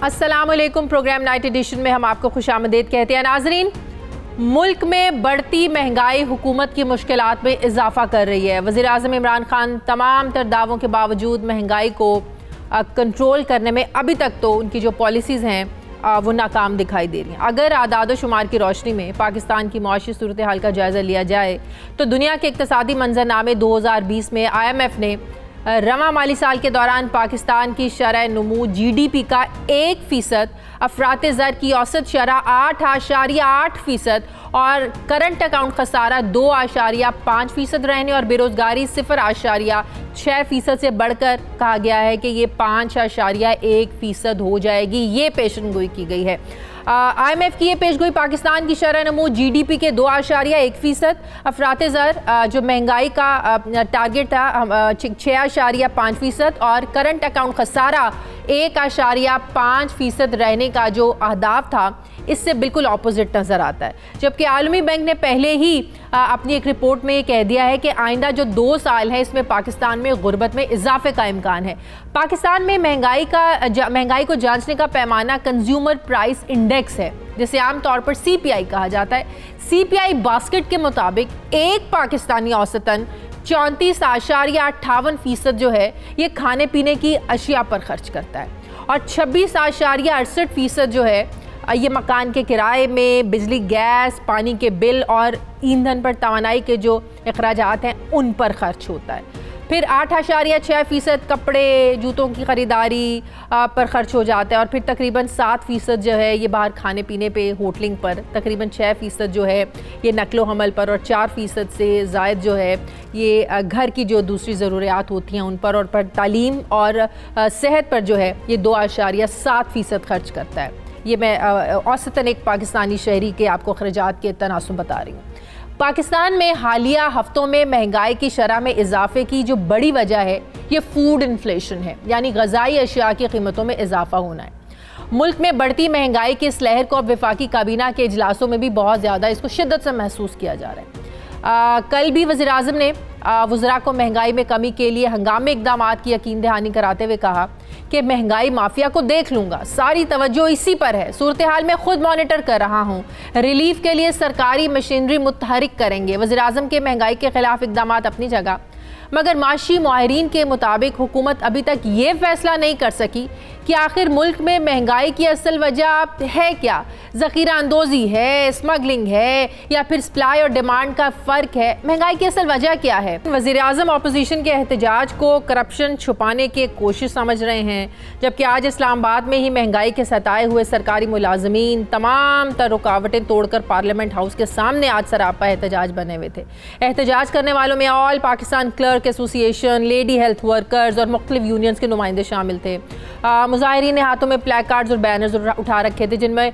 अस्सलामुअलैकुम। Programme night addition में हम आपको खुशामदीद कहते हैं। नाजरीन, मुल्क में बढ़ती महंगाई हुकूमत की मुश्किलात में इजाफा कर रही है। वज़ीर आज़म इमरान खान तमाम तर दावों के बावजूद महंगाई को कंट्रोल करने में अभी तक तो उनकी जो पॉलिसीज़ हैं वो नाकाम दिखाई दे रही हैं। अगर आदाद शुमार की रोशनी में पाकिस्तान की मुआशी सूरत हाल का जायज़ा लिया जाए तो दुनिया के इक़्तिसादी मंजरनामे 2020 में IMF ने रवां माली साल के दौरान पाकिस्तान की शरह नुमू GDP का 1%, अफराते ज़र की औसत शरह 8.8% और करंट अकाउंट खसारा 2.5% रहने और बेरोज़गारी 0.6% से बढ़कर कहा गया है कि ये 5.1% हो जाएगी। ये पेशनगोई की गई है। IMF की ये पेशगोई पाकिस्तान की शरह नमू GDP के 2.1%, अफराते ज़र जो महंगाई का टारगेट था 6.5% और करंट अकाउंट खसारा 1.5% रहने का जो अहदाफ था, इससे बिल्कुल ऑपोजिट नज़र आता है। जबकि आलमी बैंक ने पहले ही अपनी एक रिपोर्ट में ये कह दिया है कि आइंदा जो 2 साल है इसमें पाकिस्तान में गुर्बत में इजाफे का इम्कान है। पाकिस्तान में महंगाई को जांचने का पैमाना कंज्यूमर प्राइस इंडेक्स है, जिसे आमतौर पर CPI कहा जाता है। CPI बास्केट के मुताबिक एक पाकिस्तानी औसतन 34.58% जो है ये खाने पीने की अशिया पर खर्च करता है और 26.68% जो है ये मकान के किराए में, बिजली, गैस, पानी के बिल और ईंधन पर तवानाई के जो अखराजात हैं उन पर खर्च होता है। फिर 8.6% कपड़े, जूतों की ख़रीदारी पर खर्च हो जाता है और फिर तकरीबन 7% जो है ये बाहर खाने पीने पे, होटलिंग पर, तकरीबन 6% जो है ये नकलो हमल पर और 4% से ज़ायद जो है ये घर की जो दूसरी ज़रूरियात होती हैं उन पर और पर तालीम और सेहत पर जो है ये 2.7% खर्च करता है। ये मैं औसतन एक पाकिस्तानी शहरी के आपको अखराजात के तनासुब बता रही हूँ। पाकिस्तान में हालिया हफ्तों में महंगाई की शरह में इजाफे की जो बड़ी वजह है ये फूड इन्फ्लेशन है, यानी ग़िज़ाई अशिया की कीमतों में इजाफा होना है। मुल्क में बढ़ती महंगाई की इस लहर को अब वफाकी काबीना के इजलासों में भी बहुत ज़्यादा इसको शिद्दत से महसूस किया जा रहा है। कल भी वज़ीर आज़म ने वज़रा को महंगाई में कमी के लिए हंगामी इक़दामात की यकीन दहानी कराते हुए कहा कि महंगाई माफिया को देख लूँगा, सारी तवज्जो इसी पर है, सूरत हाल में खुद मॉनिटर कर रहा हूँ, रिलीफ के लिए सरकारी मशीनरी मुतहरिक करेंगे। वज़ीर आज़म के महंगाई के खिलाफ इक़दामात अपनी जगह, मगर माशी माहिरीन के मुताबिक हुकूमत अभी तक ये फैसला नहीं कर सकी कि आखिर मुल्क में महंगाई की असल वजह है क्या। ज़ख़ीरा अंदोज़ी है, स्मगलिंग है या फिर सप्लाई और डिमांड का फ़र्क है? महंगाई की असल वजह क्या है? वज़ीर आज़म अपोजिशन के एहतजाज को करप्शन छुपाने की कोशिश समझ रहे हैं, जबकि आज इस्लामाबाद में ही महंगाई के सताए हुए सरकारी मुलाजमीन तमाम तर रुकावटें तोड़कर पार्लियामेंट हाउस के सामने आज सरापा एहतजाज बने हुए थे। एहतजाज करने वालों में all Pakistan clerk association, lady health workers और मुख्तलिफ यूनियंस के नुमाइंदे शामिल थे। मुजाहिरीन ने हाथों में प्ले कार्ड्स और बैनर्स उठा रखे थे जिनमें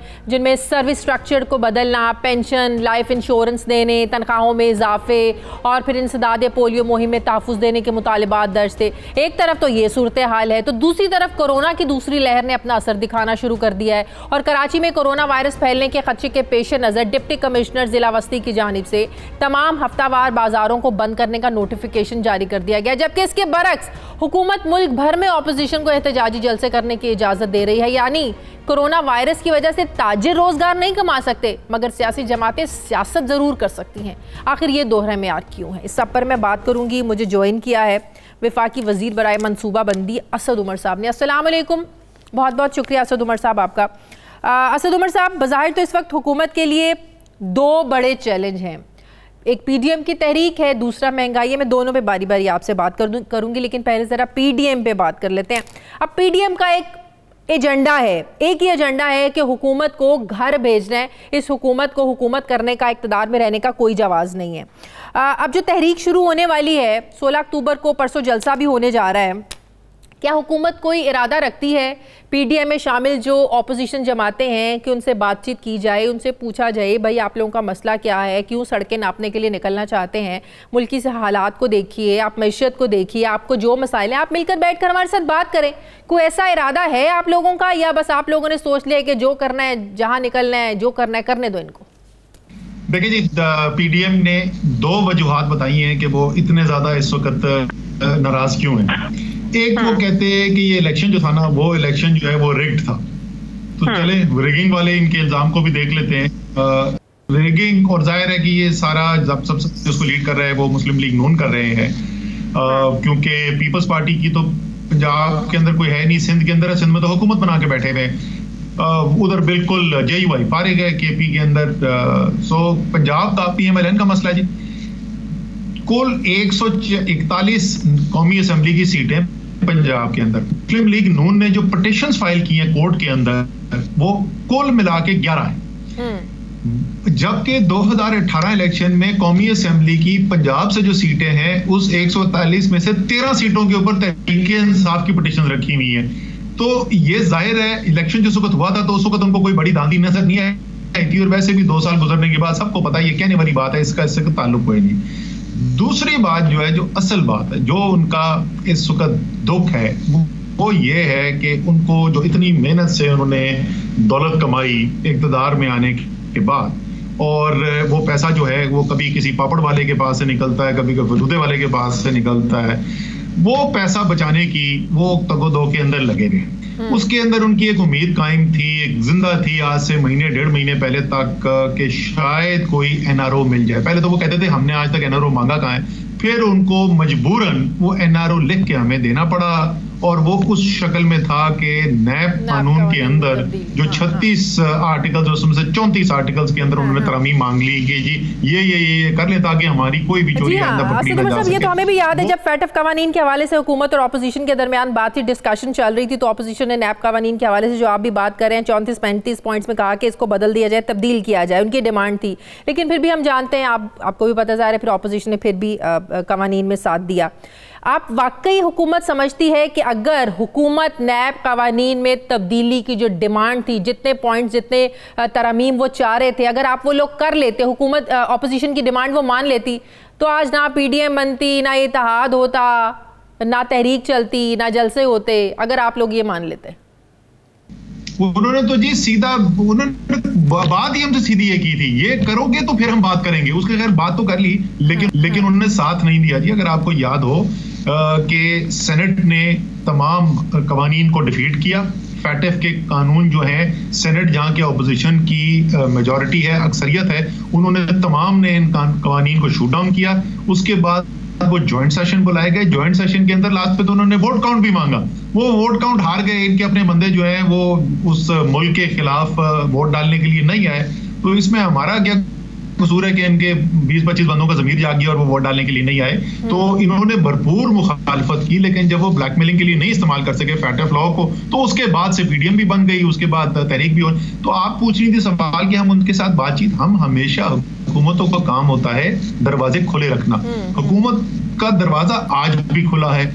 सर्विस स्ट्रक्चर को बदलना, पेंशन, लाइफ इंश्योरेंस देने, तनख्वाहों में इजाफे और फिर इंसदाद पोलियो मुहिम में तहफ़्फ़ुज़ देने के मुतालिबात दर्ज थे। एक तरफ तो ये सूरत हाल है तो दूसरी तरफ कोरोना की दूसरी लहर ने अपना असर दिखाना शुरू कर दिया है और कराची में कोरोना वायरस फैलने के खदशे के पेश नज़र डिप्टी कमिश्नर ज़िला वस्ती की जानिब से तमाम हफ्तावार बाजारों को बंद करने का नोटिफिकेशन जारी कर दिया गया, जबकि इसके बरक्स हुकूमत मुल्क भर में अपोजिशन को एहतजाजी जलसे करने की इजाज़त दे रही है। यानी कोरोना वायरस की वजह से ताजिर रोजगार नहीं कमा सकते, मगर सियासी जमातें सियासत ज़रूर कर सकती हैं। आखिर ये दोहरा मेयार क्यों है? इस सब पर मैं बात करूँगी। मुझे ज्वाइन किया है वफाकी वज़ीर बराए मनसूबाबंदी असद उमर साहब ने। अस्सलाम वालेकुम, बहुत बहुत शुक्रिया असद उमर साहब आपका। असद उमर साहब, बज़ाहिर तो इस वक्त हुकूमत के लिए 2 बड़े चैलेंज हैं, एक PDM की तहरीक है, दूसरा महंगाई है। मैं दोनों पे बारी बारी आपसे बात करूंगी, लेकिन पहले ज़रा PDM पे बात कर लेते हैं। अब PDM का एक एजेंडा है, एक ही एजेंडा है कि हुकूमत को घर भेजना है। इस हुकूमत को हुकूमत करने का, इक़्तिदार में रहने का कोई जवाज़ नहीं है। अब जो तहरीक शुरू होने वाली है 16 अक्टूबर को, परसों जलसा भी होने जा रहा है, क्या हुकूमत कोई इरादा रखती है PDM में शामिल जो अपोजिशन जमातें हैं कि उनसे बातचीत की जाए, उनसे पूछा जाए भाई आप लोगों का मसला क्या है, क्यों सड़कें नापने के लिए निकलना चाहते हैं? मुल्की से हालात को देखिए, आप मैशत को देखिए, आपको जो मसाइल हैं आप मिलकर बैठकर हमारे साथ बात करें। कोई ऐसा इरादा है आप लोगों का, या बस आप लोगों ने सोच लिया कि जो करना है, जहाँ निकलना है, जो करना है करने दो इनको? देखिए जी, PDM ने 2 वजूहात बताई हैं कि वो इतने ज़्यादा इस वक्त नाराज़ क्यों हैं। एक वो कहते हैं कि ये इलेक्शन जो था ना, वो इलेक्शन जो है वो रिग्ड था, तो चले रिगिंग वाले इनके इल्जाम को भी देख लेते हैं। रिगिंग, और जाहिर है कि ये सारा सब जिसको लीड कर रहा है वो मुस्लिम लीग नून कर रहे हैं, क्योंकि पीपल्स पार्टी की तो पंजाब के अंदर कोई है नहीं, सिंध के अंदर है, सिंध में तो हुकूमत बना के बैठे हुए, उधर बिल्कुल JUI फारिग है KP के अंदर। सो पंजाब का PMLN का मसला जी। कुल 141 कौमी असेंबली की सीटें पंजाब के अंदर, मुस्लिम लीग नून ने जो पिटीशंस फाइल की हैं कोर्ट के अंदर वो कुल मिला के 11 है, जबकि 2018 इलेक्शन में कौमी असेंबली की पंजाब से जो सीटें हैं उस 141 में से 13 सीटों के ऊपर तहरीक इंसाफ की पिटीशन रखी हुई है। तो ये जाहिर है इलेक्शन जिस वक्त हुआ था तो उस वक्त उनको कोई बड़ी दांदी नजर नहीं आई थी, और वैसे भी 2 साल गुजरने के बाद सबको पता है ये कहने वाली बात है, इससे कोई ताल्लुक कोई नहीं। दूसरी बात जो है, जो असल बात है, जो उनका इस वक्त दुख है वो ये है कि उनको जो इतनी मेहनत से उन्होंने दौलत कमाई इक़्तिदार में आने के बाद, और वो पैसा जो है वो कभी किसी पापड़ वाले के पास से निकलता है, कभी फलूदे वाले के पास से निकलता है, वो पैसा बचाने की वो तगोदो के अंदर लगे रहे। उसके अंदर उनकी एक उम्मीद कायम थी, एक जिंदा थी आज से महीने 1.5 महीने पहले तक कि शायद कोई NRO मिल जाए। पहले तो वो कहते थे हमने आज तक NRO मांगा कहाँ है, फिर उनको मजबूरन वो NRO लिख के हमें देना पड़ा, और वो उस शक्ल में था कि नैब कानून के अंदर जो 36 आर्टिकल्स, उसमें से 34 आर्टिकल्स के अंदर उन्होंने तरमीम मांग ली कि जी ये कर ले ताकि हमारी कोई भी चोरी अंदर पकड़ी ना जा सके। ये तो हमें भी याद है जब फैटफ कवानीन के हवाले से हुकूमत और ऑपोजिशन के दरमियान बात थी, डिस्कशन चल रही थी, तो ऑपोजिशन ने नैब कवानीन के हवाले से जो आप भी बात कर रहे हैं 34-35 पॉइंट्स में कहा कि इसको बदल दिया जाए, तब्दील किया जाए, उनकी डिमांड थी। लेकिन फिर भी हम जानते हैं, आपको भी पता जा रहा है, फिर ऑपोजिशन ने फिर भी कवानीन में साथ दिया। आप वाकई हुकूमत समझती है कि अगर हुकूमत नैब कवानीन में तब्दीली की जो डिमांड थी, जितने पॉइंट्स, जितने तरमीम वो चाह रहे थे, अगर आप वो लोग कर लेते, हुकूमत ऑपोजिशन की डिमांड वो मान लेती, तो आज ना PDM बनती, ना इत्तेहाद होता, ना तहरीक चलती, ना जलसे होते, अगर आप लोग ये मान लेते? उन्होंने तो जी सीधा, उन्होंने बात ही हमसे सीधी ये की थी, ये करोगे तो फिर हम बात करेंगे। उसके खैर बात तो कर ली, लेकिन उन्होंने साथ नहीं दिया जी। अगर आपको याद हो कि सेनेट ने तमाम कवानीन को डिफीट किया, फैटफ के कानून जो है, सेनेट जहाँ के अपोजिशन की मेजॉरिटी है, अक्सरियत है, उन्होंने तमाम ने इन कवानीन को शूट डाउन किया। उसके बाद वो ज्वाइंट सेशन बुलाए गए, ज्वाइंट सेशन के अंदर लास्ट पे तो उन्होंने वोट काउंट भी मांगा, वो वोट काउंट हार गए। इनके अपने बंदे जो हैं वो उस मुल्क के खिलाफ वोट डालने के लिए नहीं आए, तो इसमें हमारा क्या कसूर है कि इनके 20-25 बंदों का ज़मीर जाग गया और वो वोट डालने के लिए नहीं आए। तो इन्होंने भरपूर मुखालफत की, लेकिन जब वो ब्लैकमेलिंग के लिए नहीं इस्तेमाल कर सके फैटफ लॉ को, तो उसके बाद से PDM भी बन गई, उसके बाद तहरीक भी हो। तो आप पूछ रही थी सवाल कि हम उनके साथ बातचीत, हम हमेशा, हुकूमतों का काम होता है दरवाजे खुले रखना। हुकूमत का दरवाजा आज भी खुला है,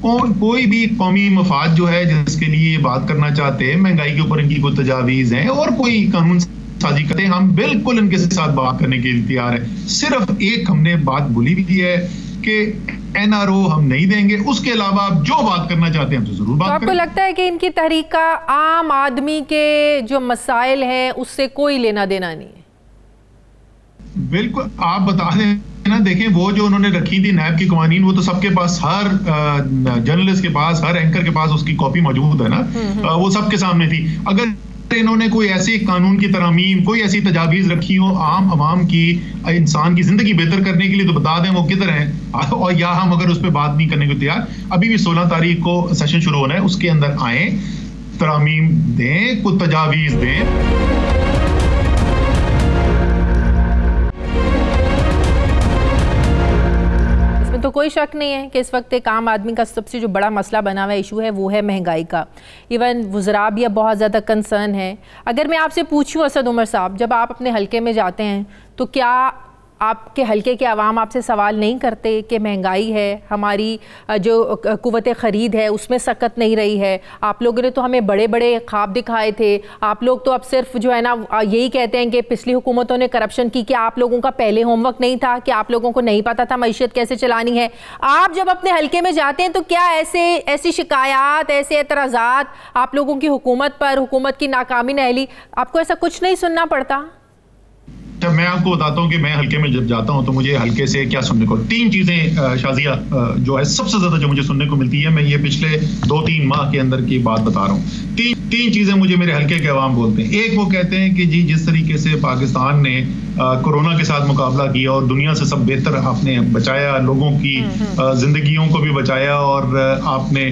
कोई भी कौमी मफाद जो है जिसके लिए बात करना चाहते हैं, महंगाई के ऊपर इनकी कोई तजावीज हैं और कोई कानून साजी करते हैं, हम बिल्कुल इनके साथ बात करने के लिए तैयार है। सिर्फ एक हमने बात भूली भी है कि NRO हम नहीं देंगे, उसके अलावा आप जो बात करना चाहते हैं हमसे जरूर बात करें। आपको लगता है कि इनकी तहरीक का आम आदमी के जो मसाइल हैं उससे कोई लेना देना नहीं है? बिल्कुल, आप बता दें ना, देखें वो जो उन्होंने रखी थी नैब की कवानीन, वो तो सबके पास, हर जर्नलिस्ट के पास, हर एंकर के पास उसकी कॉपी मौजूद है ना, वो सबके सामने थी। अगर इन्होंने कोई ऐसी कानून की तरमीम, कोई ऐसी तजावीज रखी हो आम आवाम की, इंसान की जिंदगी बेहतर करने के लिए, तो बता दें वो किधर हैं, और या हम अगर उस पर बात नहीं करने को तैयार। अभी भी 16 तारीख को सेशन शुरू होना है, उसके अंदर आए, तरमीम दें, कुछ तजावीज दें। तो कोई शक नहीं है कि इस वक्त एक आम आदमी का सबसे जो बड़ा मसला बना हुआ इशू है वो है महंगाई का। इवन वज़रा भी अब बहुत ज़्यादा कंसर्न है। अगर मैं आपसे पूछूं असद उमर साहब, जब आप अपने हलके में जाते हैं तो क्या आपके हलके के अवाम आपसे सवाल नहीं करते कि महंगाई है, हमारी जो कुव्वत ख़रीद है उसमें सकत नहीं रही है? आप लोगों ने तो हमें बड़े बड़े ख्वाब दिखाए थे, आप लोग तो अब सिर्फ जो है ना यही कहते हैं कि पिछली हुकूमतों ने करप्शन की। क्या आप लोगों का पहले होमवर्क नहीं था कि आप लोगों को नहीं पता था मईशत कैसे चलानी है? आप जब अपने हलके में जाते हैं तो क्या ऐसी शिकायत, ऐसे एतराज़ात आप लोगों की हुकूमत पर, हुकूमत की नाकामी नहली, आपको ऐसा कुछ नहीं सुनना पड़ता? मैं आपको बताता हूँ कि मैं हल्के में जब जाता हूँ तो मुझे हल्के से क्या सुनने को, 3 चीजें शाजिया जो है सबसे ज्यादा जो मुझे सुनने को मिलती है, मैं ये पिछले 2-3 माह के अंदर की बात बता रहा हूँ। तीन चीजें मुझे मेरे हल्के के अवाम बोलते हैं। एक, वो कहते हैं कि जी जिस तरीके से पाकिस्तान ने कोरोना के साथ मुकाबला किया और दुनिया से सब बेहतर आपने बचाया, लोगों की जिंदगियों को भी बचाया और आपने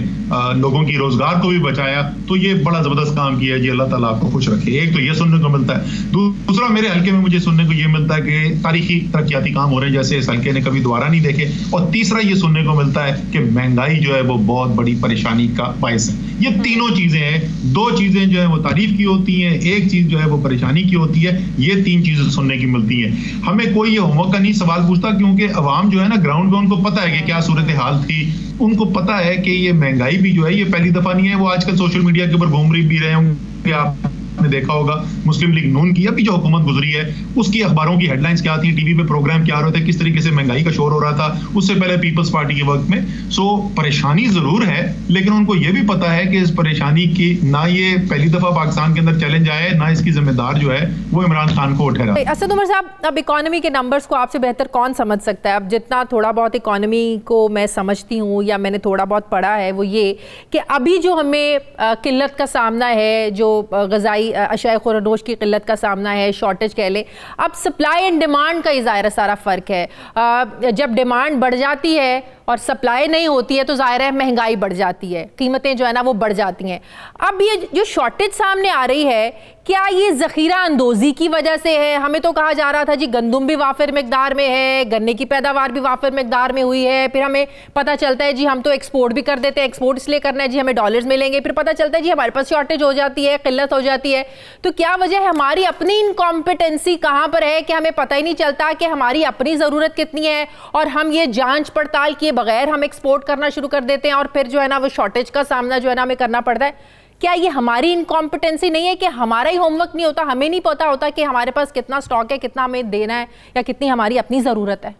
लोगों की रोजगार को भी बचाया, तो ये बड़ा जबरदस्त काम किया जी, अल्लाह ताला आपको खुश रखे। एक तो ये सुनने को मिलता है। दूसरा, मेरे हल्के में मुझे सुनने को ये मिलता है कि तारीखी तरक्याती काम हो रहे हैं जैसे इस हल्के ने कभी दोबारा नहीं देखे। और तीसरा ये सुनने को मिलता है कि महंगाई जो है वो बहुत बड़ी परेशानी का बायस है। ये तीनों चीजें हैं, दो चीजें जो है वो तारीफ की होती हैं, एक चीज जो है वो परेशानी की होती है। ये तीन चीजें सुनने की मिलती है। हमें कोई ये होमवर्क का नहीं सवाल पूछता, क्योंकि अवाम जो है ना ग्राउंड पे उनको पता है कि क्या सूरत हाल थी। उनको पता है कि ये महंगाई भी जो है ये पहली दफा नहीं है। वो आजकल सोशल मीडिया के ऊपर घूम रही भी रहे होंगे, आपने देखा होगा मुस्लिम लीग नून की अभी जो हुकूमत गुजरी है उसकी अखबारों की हेडलाइंस क्या आती है, टीवी पे प्रोग्राम क्या हो रहे थे, किस तरीके से महंगाई का शोर हो रहा था उससे पहले पीपल्स पार्टी के वक्त में। सो परेशानी जरूर है, लेकिन उनको ये भी पता है कि इस परेशानी की ना ये पहली दफा पाकिस्तान के अंदर चैलेंज आया है, ना इसकी जिम्मेदार जो है वो इमरान खान को ठहरा। असद उमर साहब, अब इकोनॉमी के नंबर्स को आपसे बेहतर कौन समझ सकता है? अब जितना थोड़ा बहुत इकोनॉमी को मैं समझती हूँ या मैंने थोड़ा बहुत पढ़ा है वो ये कि अभी जो हमें किल्लत का सामना है, जो ग़िज़ाई अशिया खुरदोश की किल्लत का सामना है, शॉर्टेज कह ले, अब सप्लाई एंड डिमांड का ही ज़ाहिर सारा फ़र्क है। जब डिमांड बढ़ जाती है और सप्लाई नहीं होती है तो ज़ाहिर है महंगाई बढ़ जाती है, कीमतें जो है ना वो बढ़ जाती हैं। अब ये जो शॉर्टेज सामने आ रही है, क्या ये ज़ख़ीरा अंदोज़ी की वजह से है? हमें तो कहा जा रहा था जी गंदम भी वाफिर मकदार में है, गन्ने की पैदावार भी वाफिर मकदार में हुई है, फिर हमें पता चलता है जी हम तो एक्सपोर्ट भी कर देते हैं, एक्सपोर्ट इसलिए करना है जी हमें डॉलर्स मिलेंगे, फिर पता चलता है जी हमारे पास शॉर्टेज हो जाती है, किल्लत हो जाती है। तो क्या वजह है? हमारी अपनी इनकॉम्पिटेंसी कहाँ पर है कि हमें पता ही नहीं चलता कि हमारी अपनी ज़रूरत कितनी है और हम ये जाँच पड़ताल किए बगैर हम एक्सपोर्ट करना शुरू कर देते हैं और फिर जो है ना वो शॉर्टेज का सामना जो है ना हमें करना पड़ता है। क्या ये हमारी इनकॉम्पिटेंसी नहीं है कि हमारा ही होमवर्क नहीं होता, हमें नहीं पता होता कि हमारे पास कितना स्टॉक है, कितना हमें देना है या कितनी हमारी अपनी ज़रूरत है?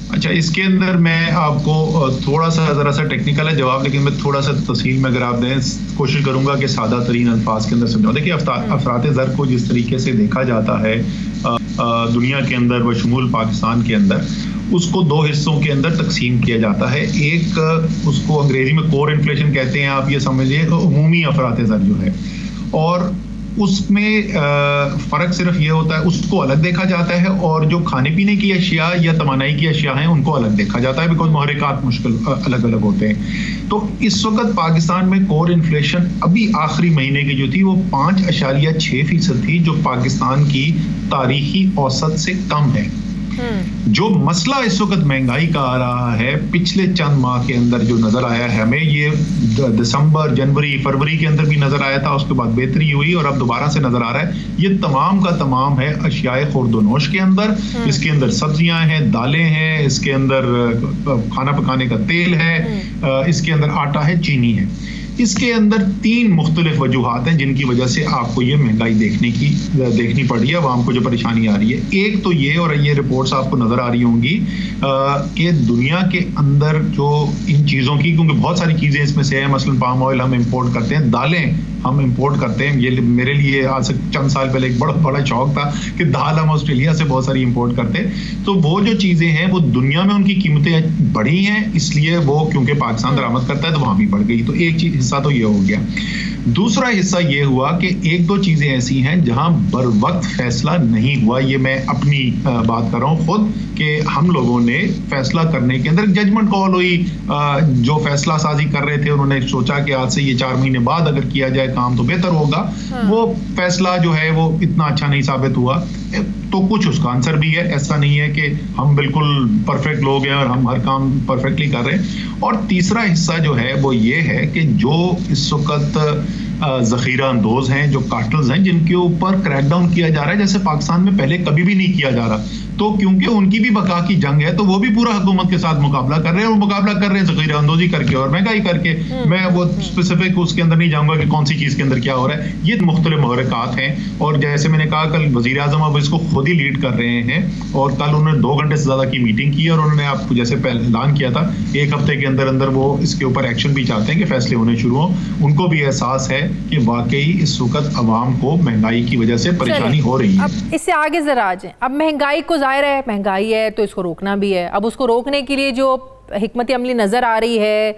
अच्छा, इसके अंदर मैं आपको थोड़ा सा ज़रा सा टेक्निकल है जवाब, लेकिन मैं थोड़ा सा तफसील में अगर आप दें कोशिश करूंगा कि सादा तरीन अल्फाज के अंदर समझाओ। देखिए, अफरात ज़र को जिस तरीके से देखा जाता है दुनिया के अंदर बशमूल पाकिस्तान के अंदर, उसको दो हिस्सों के अंदर तकसीम किया जाता है। एक, उसको अंग्रेजी में कोर इन्फ्लेशन कहते हैं, आप ये समझिए उमूमी अफरात ज़र जो है, और उसमें फ़र्क सिर्फ ये होता है उसको अलग देखा जाता है, और जो खाने पीने की अशिया या तमानाई की अशिया हैं उनको अलग देखा जाता है, बिकॉज महरिकात मुश्किल अलग अलग होते हैं। तो इस वक्त पाकिस्तान में कोर इन्फ्लेशन अभी आखिरी महीने की जो थी वो 5.6% थी, जो पाकिस्तान की तारीखी औसत से कम है। जो मसला इस वक्त महंगाई का आ रहा है, पिछले चंद माह के अंदर जो नजर आया है हमें, ये दिसंबर, जनवरी, फरवरी के अंदर भी नजर आया था, उसके बाद बेहतरी हुई और अब दोबारा से नजर आ रहा है। ये तमाम का तमाम है अशियाए खुर्दोनोश के अंदर। इसके अंदर सब्जियां हैं, दालें हैं, इसके अंदर खाना पकाने का तेल है, इसके अंदर आटा है, चीनी है। इसके अंदर 3 मुख्तलिफ वजूहात हैं जिनकी वजह से आपको ये महंगाई देखनी पड़ रही है, आवाम को जो परेशानी आ रही है। एक तो ये, और ये रिपोर्ट्स आपको नजर आ रही होंगी कि दुनिया के अंदर जो इन चीज़ों की, क्योंकि बहुत सारी चीज़ें इसमें से है, मसलन पाम ऑयल हम इंपोर्ट करते हैं, दालें हम इंपोर्ट करते हैं। ये मेरे लिए आज से चंद साल पहले एक बड़ा शौक था कि दाल हम ऑस्ट्रेलिया से बहुत सारी इंपोर्ट करते हैं। तो वो जो चीज़ें हैं वो दुनिया में उनकी कीमतें बढ़ी हैं, इसलिए वो क्योंकि पाकिस्तान दरामद करता है तो वहाँ भी बढ़ गई। तो एक चीज़ हिस्सा तो ये हो गया। दूसरा हिस्सा ये हुआ कि एक दो चीजें ऐसी हैं जहां बर वक्त फैसला नहीं हुआ। ये मैं अपनी बात कर रहा हूं खुद, कि हम लोगों ने फैसला करने के अंदर जजमेंट कॉल हुई, जो फैसला साजी कर रहे थे उन्होंने सोचा कि आज से ये 4 महीने बाद अगर किया जाए काम तो बेहतर होगा। वो फैसला जो है वो इतना अच्छा नहीं साबित हुआ। तो कुछ उसका आंसर भी है, ऐसा नहीं है कि हम बिल्कुल परफेक्ट लोग हैं और हम हर काम परफेक्टली कर रहे हैं। और तीसरा हिस्सा जो है वो ये है कि जो इस वक्त ज़ख़ीरा अंदोज़ हैं, जो कार्टल्स हैं, जिनके ऊपर क्रैकडाउन किया जा रहा है जैसे पाकिस्तान में पहले कभी भी नहीं किया जा रहा, तो क्योंकि उनकी भी बका की जंग है तो वो भी पूरा हुकूमत के साथ मुकाबला कर रहे हैं, और मुकाबला कर रहे हैं ज़ख़ीरा अंदोज़ी करके और महंगाई करके। मैं वो स्पेसिफिक उसके अंदर नहीं जाऊंगा कि कौन सी चीज़ के अंदर क्या हो रहा है। ये मुख्तलिफ महरक़ात हैं, और जैसे मैंने कहा कल वज़ीर आज़म अब इसको खुद ही लीड कर रहे हैं, और कल उन्होंने 2 घंटे से ज़्यादा की मीटिंग की और उन्होंने आपको जैसे पहले ऐलान किया था 1 हफ्ते के अंदर अंदर वो इसके ऊपर एक्शन भी चाहते हैं कि फैसले होने शुरू हों। उनको भी एहसास है कि वाकई इस वक्त अवाम को महंगाई की वजह से परेशानी हो रही है। अब इससे आगे जरा आ जाए। अब महंगाई को, जाहिर है महंगाई है तो इसको रोकना भी है। अब उसको रोकने के लिए जो हिकमत अमली नज़र आ रही है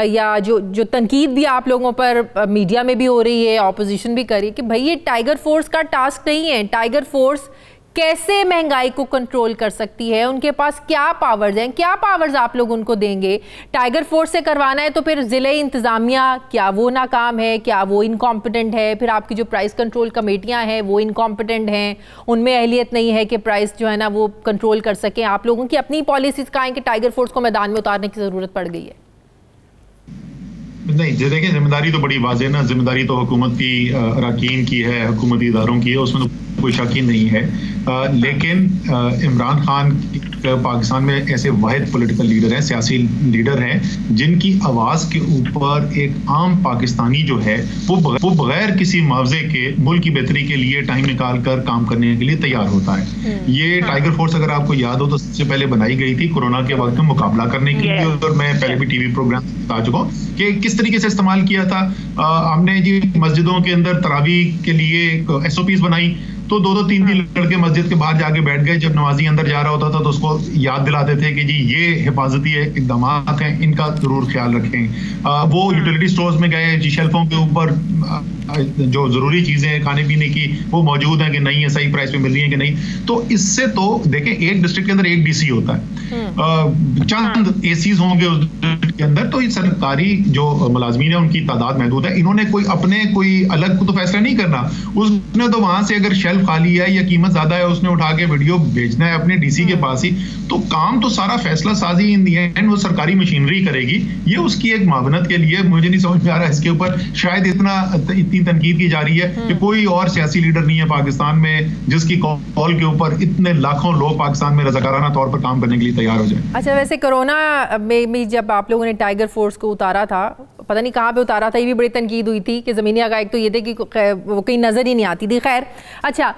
या जो तनकीद भी आप लोगों पर मीडिया में भी हो रही है, ऑपोजिशन भी कर रही है कि भाई ये टाइगर फोर्स का टास्क नहीं है। टाइगर फोर्स कैसे महंगाई को कंट्रोल कर सकती है, उनके पास क्या पावर्स हैं, क्या पावर्स आप लोग उनको देंगे? टाइगर फोर्स से करवाना है तो फिर ज़िले इंतज़ामिया क्या वो नाकाम है, क्या वो इनकॉम्पिटेंट है? फिर आपकी जो प्राइस कंट्रोल कमेटियां हैं वो इनकॉम्पिटेंट हैं, उनमें अहलियत नहीं है कि प्राइस जो है ना वो कंट्रोल कर सकें। आप लोगों की अपनी पॉलिसीज़ कहाँ हैं कि टाइगर फोर्स को मैदान में उतारने की ज़रूरत पड़ गई है? नहीं, देखिए जिम्मेदारी तो बड़ी वाज़ेह ना, जिम्मेदारी तो हुकूमत की अरकान की है, हुकूमती इदारों की है, उसमें तो कोई शक ही नहीं है। लेकिन इमरान खान पाकिस्तान में ऐसे वाहिद पॉलिटिकल लीडर हैं, सियासी लीडर हैं, जिनकी आवाज़ के ऊपर एक आम पाकिस्तानी जो है वो बगैर किसी मुआवजे के मुल्क की बेहतरी के लिए टाइम निकाल कर काम करने के लिए तैयार होता है। ये टाइगर फोर्स अगर आपको याद हो तो सबसे पहले बनाई गई थी कोरोना के वक्त में मुकाबला करने के लिए, और मैं पहले भी टीवी प्रोग्राम बता चुका हूँ कि किस तरीके से इस्तेमाल किया था। हमने जी मस्जिदों के अंदर तरावीह के लिए SOPs बनाई, तो 2-2 3-3 लड़के मस्जिद के बाहर जाके बैठ गए, जब नमाजी अंदर जा रहा होता था तो उसको याद दिलाते थे कि जी ये हिफाजती इकदाम हैं, इनका जरूर ख्याल रखें। वो यूटिलिटी स्टोर्स में गए, जी शेल्फों के ऊपर जो जरूरी चीजें खाने पीने की वो मौजूद हैं कि नहीं है, सही प्राइस पे मिल रही है कि नहीं। तो इससे तो देखें एक डिस्ट्रिक्ट के अंदर एक DC होता है, चंद ACs होंगे उस डिस्ट्रिक्ट के अंदर, तो ये सरकारी जो मुलाजमीन है उनकी तादाद महदूद है। इन्होंने कोई अलग को तो फैसला नहीं करना, उसने तो वहां से अगर शेल्फ खाली है या कीमत ज्यादा है उसने उठा के वीडियो भेजना है अपने DC के पास ही। तो काम तो सारा फैसला साजी इन दी एंड वो सरकारी मशीनरी करेगी। ये उसकी एक मावनत के लिए मुझे नहीं समझ में आ रहा इसके ऊपर शायद इतनी तनकीद की जा रही है कि कोई और सियासी लीडर नहीं है पाकिस्तान में जिसकी कॉल के ऊपर इतने लाखों लोग पाकिस्तान में रज़ाकाराना तौर पर काम करने के लिए तैयार हो जाए। अच्छा, वैसे कोरोना में भी जब आप लोगों ने टाइगर फोर्स को उतारा था, पता नहीं कहाँ पे उतारा था, ये भी बड़ी तनकीद हुई थी कि ज़मीनी हक़ाइक़ तो ये थे कि वो कहीं नज़र ही नहीं आती थी। खैर, अच्छा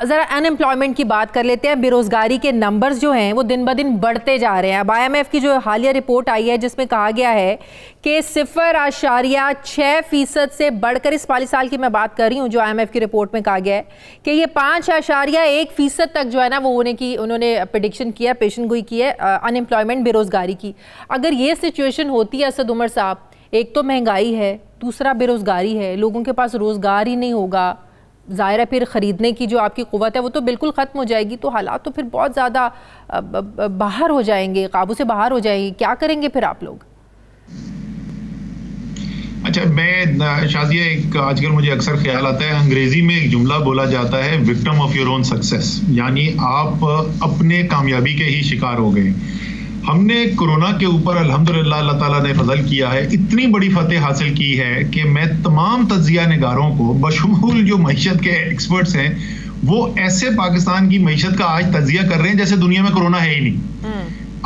ज़रा अनएम्प्लॉयमेंट की बात कर लेते हैं। बेरोज़गारी के नंबर्स जो हैं वो दिन ब दिन बढ़ते जा रहे हैं। अब IMF की जो हालिया रिपोर्ट आई है जिसमें कहा गया है कि 0.6% से बढ़कर, इस वाले साल की मैं बात कर रही हूँ, जो IMF की रिपोर्ट में कहा गया है कि ये 5.1% तक जो है ना वो होने की उन्होंने प्रेडिक्शन किया, पेशन गोई की है अनएम्प्लॉयमेंट, बेरोज़गारी की। अगर ये सिचुएशन होती है असद उमर साहब, एक तो महंगाई है, दूसरा बेरोज़गारी है, लोगों के पास रोज़गार ही नहीं होगा, ज़ाहिर है फिर ख़रीदने की जो आपकी क़ुव्वत है वो तो बिल्कुल ख़त्म हो जाएगी, तो हालात तो फिर बहुत ज़्यादा बाहर हो जाएंगे, काबू से बाहर हो जाएंगे। क्या करेंगे फिर आप लोग? अच्छा, मैं शाजिया एक आजकल मुझे अक्सर ख्याल आता है, अंग्रेजी में एक जुमला बोला जाता है, victim of your own success, यानी आप अपने कामयाबी के ही शिकार हो गए। हमने कोरोना के ऊपर अल्हम्दुलिल्लाह अल्लाह ताला ने फजल किया है, इतनी बड़ी फतेह हासिल की है कि मैं तमाम तज्जिया निगारों को, बशमूल जो मईशत के एक्सपर्ट्स हैं, वो ऐसे पाकिस्तान की मईशत का आज तज्जिया कर रहे हैं जैसे दुनिया में कोरोना है ही नहीं।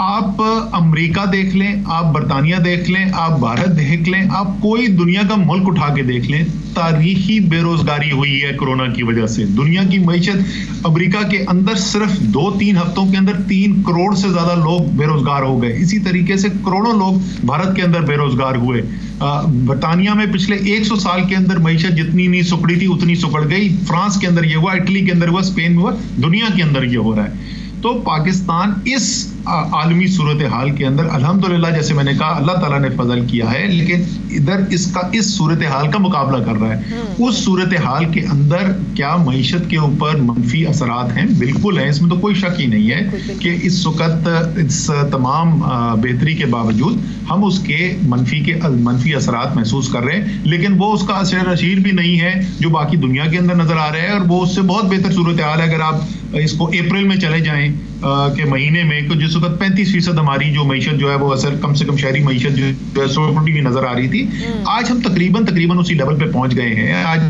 आप अमेरिका देख लें, आप बरतानिया देख लें, आप भारत देख लें, आप कोई दुनिया का मुल्क उठा के देख लें, तारीखी बेरोजगारी हुई है कोरोना की वजह से। दुनिया की मईशत अमेरिका के अंदर सिर्फ 2-3 हफ्तों के अंदर 3 करोड़ से ज्यादा लोग बेरोजगार हो गए। इसी तरीके से करोड़ों लोग भारत के अंदर बेरोजगार हुए। बरतानिया में पिछले 100 साल के अंदर मईशत जितनी नहीं सुकड़ी थी उतनी सुकड़ गई। फ्रांस के अंदर ये हुआ, इटली के अंदर हुआ, स्पेन में हुआ, दुनिया के अंदर ये हो रहा है। तो पाकिस्तान इस आलमी सूरत हाल के अंदर अल्हम्दुलिल्लाह, जैसे मैंने कहा, अल्लाह ताला ने फजल किया है, लेकिन इधर इस सूरत हाल का मुकाबला कर रहा है। उस सूरत हाल के अंदर क्या मईशत के ऊपर मनफी असरात हैं? बिल्कुल है, इसमें तो कोई शक ही नहीं है कि इस वक्त इस तमाम बेहतरी के बावजूद हम उसके मनफी असरात महसूस कर रहे हैं, लेकिन वो उसका असर रशीद भी नहीं है जो बाकी दुनिया के अंदर नजर आ रहा है, और वो उससे बहुत बेहतर सूरत हाल है। अगर आप इसको अप्रैल में चले जाएं के महीने में, तो जिस वक्त 35% हमारी जो मईशत जो है वो असर, कम से कम शहरी मईशत जो है सोटी भी नजर आ रही थी, आज हम तकरीबन उसी लेवल पे पहुंच गए हैं। आज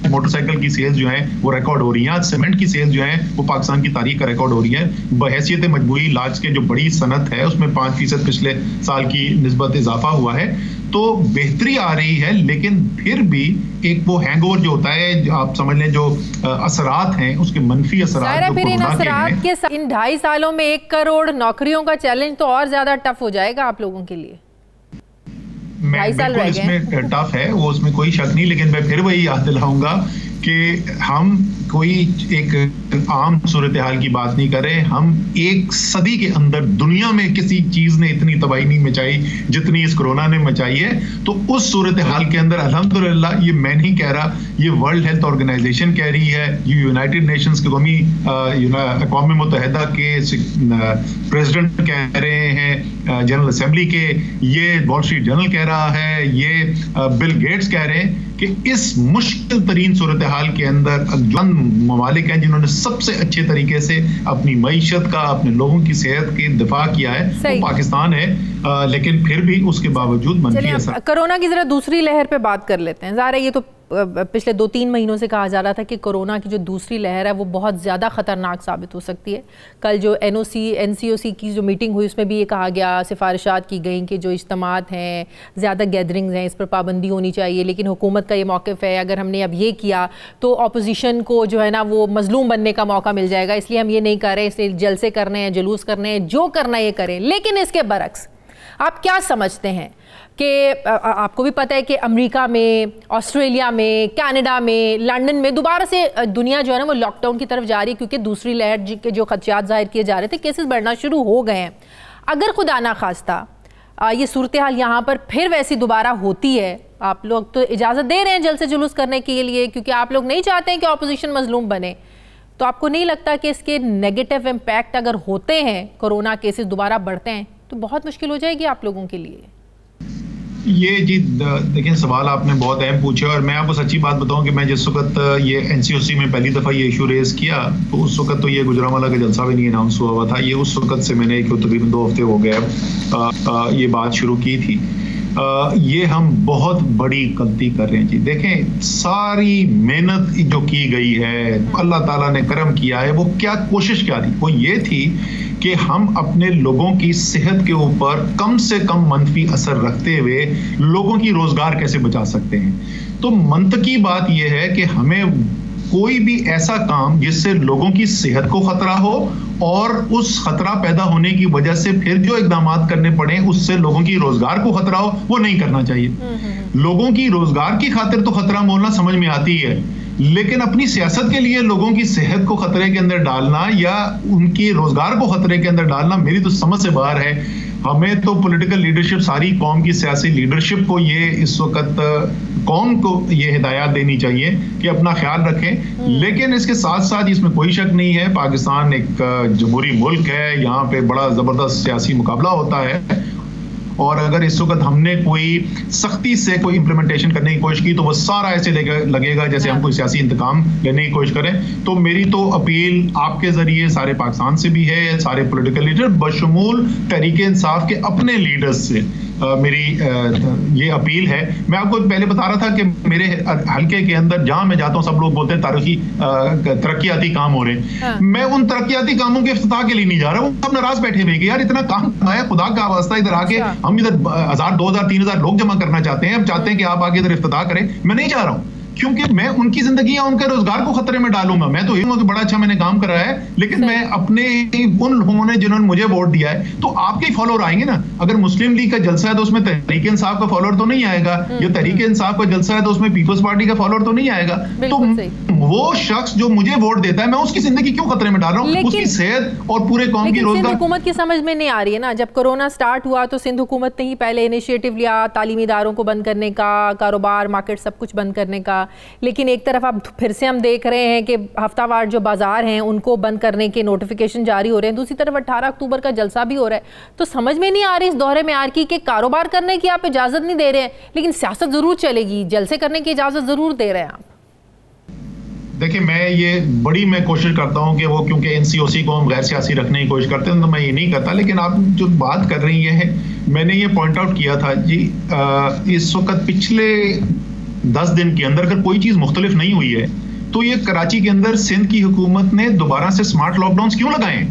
मोटरसाइकिल की सेल्स जो है वो रिकॉर्ड हो रही है, आज सीमेंट की सेल्स जो है वो पाकिस्तान की तारीख का रिकॉर्ड हो रही है। बहैसियत मजबूरी इलाज के जो बड़ी सनत है उसमें 5% पिछले साल की निस्बत इजाफा हुआ है, तो बेहतरी आ रही है। लेकिन फिर भी एक वो हैंगओवर जो होता है, आप समझ लें जो असरात हैं, उसके मनफी असरात जो कोरोना के हैं। इन 2.5 सालों में 1 करोड़ नौकरियों का चैलेंज तो और ज्यादा टफ हो जाएगा आप लोगों के लिए। मैं बिल्कुल इसमें टफ है, वो उसमें कोई शक नहीं, लेकिन मैं फिर वही याद दिलाऊंगा कि हम कोई एक आम सूरत हाल की बात नहीं कर रहे, हम एक सदी के अंदर दुनिया में किसी चीज ने इतनी तबाही नहीं मचाई जितनी इस कोरोना ने मचाई है। तो उस सूरत हाल के अंदर अल्हम्दुलिल्लाह, ये मैं नहीं कह रहा, ये वर्ल्ड हेल्थ ऑर्गेनाइजेशन कह रही है, ये यूनाइटेड नेशंस के अक़वाम मुत्तहिदा के प्रेसिडेंट कह रहे हैं, जनरल असेंबली के, ये वॉल स्ट्रीट जर्नल कह रहा है, ये बिल गेट्स कह रहे हैं कि इस मुश्किल तरीन सूरत हाल के अंदर ममालिक हैं जिन्होंने सबसे अच्छे तरीके से अपनी मईशत का, अपने लोगों की सेहत की दिफा किया है, वो पाकिस्तान है। लेकिन फिर भी उसके बावजूद मनफी असर। कोरोना की जरा दूसरी लहर पे बात कर लेते हैं। ज़ाहिर है ये तो पिछले 2-3 महीनों से कहा जा रहा था कि कोरोना की जो दूसरी लहर है वो बहुत ज़्यादा ख़तरनाक साबित हो सकती है। कल जो NCOC की जो मीटिंग हुई उसमें भी ये कहा गया, सिफारिशात की गई कि जो इज्तिमात हैं, ज़्यादा गैदरिंग्स हैं, इस पर पाबंदी होनी चाहिए। लेकिन हुकूमत का ये मौक़िफ़ है, अगर हमने अब ये किया तो अपोजिशन को जो है ना वो मजलूम बनने का मौका मिल जाएगा, इसलिए हम ये नहीं कर रहे, इसलिए जलसे करने हैं, जुलूस करने हैं, जो करना ये करें। लेकिन इसके बरक्स आप क्या समझते हैं कि आपको भी पता है कि अमेरिका में, ऑस्ट्रेलिया में, कनाडा में, लंदन में दोबारा से दुनिया जो है ना वो लॉकडाउन की तरफ जा रही है, क्योंकि दूसरी लहर के जो खदशात जाहिर किए जा रहे थे, केसेस बढ़ना शुरू हो गए हैं। अगर खुदा ना खास्ता ये सूरत हाल यहाँ पर फिर वैसी दोबारा होती है, आप लोग तो इजाज़त दे रहे हैं जलसे जुलूस करने के लिए क्योंकि आप लोग नहीं चाहते हैं कि अपोजिशन मजलूम बने, तो आपको नहीं लगता कि इसके नेगेटिव इम्पैक्ट अगर होते हैं, कोरोना केसेस दोबारा बढ़ते हैं, तो बहुत मुश्किल हो जाएगी आप लोगों के लिए? ये जी देखिए, सवाल आपने बहुत अहम पूछा और मैं आपको सच्ची बात बताऊं कि मैं जिस वक्त ये NCOC में पहली दफ़ा ये इशू रेज किया तो उस वक्त तो ये गुजरांवाला का जलसा भी नहीं अनाउंस हुआ था। ये उस वक्त से मैंने तकरीबन 2 हफ्ते हो गए ये बात शुरू की थी। ये हम बहुत बड़ी गलती कर रहे हैं जी। देखें, सारी मेहनत जो की गई है, अल्लाह ताला ने करम किया है, वो क्या कोशिश क्या थी? वो ये थी कि हम अपने लोगों की सेहत के ऊपर कम से कम मनफी असर रखते हुए लोगों की रोजगार कैसे बचा सकते हैं। तो मंतकी बात यह है कि हमें कोई भी ऐसा काम जिससे लोगों की सेहत को खतरा हो और उस खतरा पैदा होने की वजह से फिर जो इकदाम करने पड़े उससे लोगों की रोजगार को खतरा हो, वो नहीं करना चाहिए। लोगों की रोजगार की खातिर तो खतरा मोलना समझ में आती है, लेकिन अपनी सियासत के लिए लोगों की सेहत को खतरे के अंदर डालना या उनकी रोजगार को खतरे के अंदर डालना मेरी तो समझ से बाहर है। हमें तो पॉलिटिकल लीडरशिप, सारी कौम की सियासी लीडरशिप को ये इस वक्त कौम को ये हिदायत देनी चाहिए कि अपना ख्याल रखें। लेकिन इसके साथ साथ इसमें कोई शक नहीं है, पाकिस्तान एक जमहूरी मुल्क है, यहाँ पे बड़ा जबरदस्त सियासी मुकाबला होता है और अगर इस वक्त हमने कोई सख्ती से कोई इंप्लीमेंटेशन करने की कोशिश की तो वो सारा ऐसे लगेगा जैसे हम कोई सियासी इंतकाम लेने की कोशिश करें। तो मेरी तो अपील आपके जरिए सारे पाकिस्तान से भी है, सारे पॉलिटिकल लीडर बशमूल तहरीक इंसाफ के अपने लीडर्स से मेरी ये अपील है। मैं आपको पहले बता रहा था कि मेरे हल्के के अंदर जहां मैं जाता हूं सब लोग बोलते हैं तारीखी तरक्याती काम हो रहे हैं। मैं उन तरक्याती कामों के इफ्तिताह के लिए नहीं जा रहा हूं। सब नाराज बैठे हुए कि यार इतना काम आया, खुदा का वास्ता इधर आके हम इधर 1000, 2000, 3000 लोग जमा करना चाहते हैं, हम चाहते हैं कि आप आगे इधर इफ्तिताह करें। मैं नहीं जा रहा हूं क्योंकि मैं उनकी जिंदगी या उनके रोजगार को खतरे में डालूंगा। मैं तो ये हूं कि बड़ा अच्छा मैंने काम करा है, लेकिन मैं अपने उन लोगों ने जिन्होंने मुझे वोट दिया है, तो आपके ही फॉलोअर आएंगे ना। अगर मुस्लिम लीग का जलसा है तो उसमें तहरीक इंसाफ का फॉलोअर तो नहीं आएगा, या तहरीक इंसाफ का जलसा है तो उसमें पीपल्स पार्टी का फॉलोअर तो नहीं आएगा। तो वो शख्स जो मुझे वोट देता है, मैं उसकी जिंदगी क्यों खतरे में डाल रहा हूँ? उसकी सेहत और पूरे कौम की रोजगार। हुकूमत की समझ में नहीं आ रही है ना। जब कोरोना स्टार्ट हुआ तो सिंध हुकूमत ने ही पहले इनिशिएटिव लिया तालीमी इदारों को बंद करने का, कारोबार, मार्केट सब कुछ बंद करने का। लेकिन एक तरफ अब फिर से हम देख रहे हैं कि हफ्तावार जो बाजार हैं उनको बंद करने के नोटिफिकेशन जारी हो रहे हैं। दूसरी तरफ 18 अक्टूबर का जलसा भी हो रहा है। तो समझ में नहीं आ रही इस दौरे में आर की कारोबार करने की आप इजाजत नहीं दे रहे हैं, लेकिन सियासत जरूर चलेगी, जलसे करने की इजाजत जरूर दे रहे हैं आप। देखिए, मैं कोशिश करता हूं कि वो, क्योंकि NCOC को हम गैर सियासी रखने की कोशिश करते हैं तो मैं ये नहीं करता। लेकिन आप जो बात कर रही है, मैंने ये पॉइंट आउट किया था जी, इस वक्त पिछले 10 दिन के अंदर अगर कोई चीज मुख्तलिफ नहीं हुई है तो ये कराची के अंदर सिंध की हुकूमत ने दोबारा से स्मार्ट लॉकडाउन क्यों लगाए?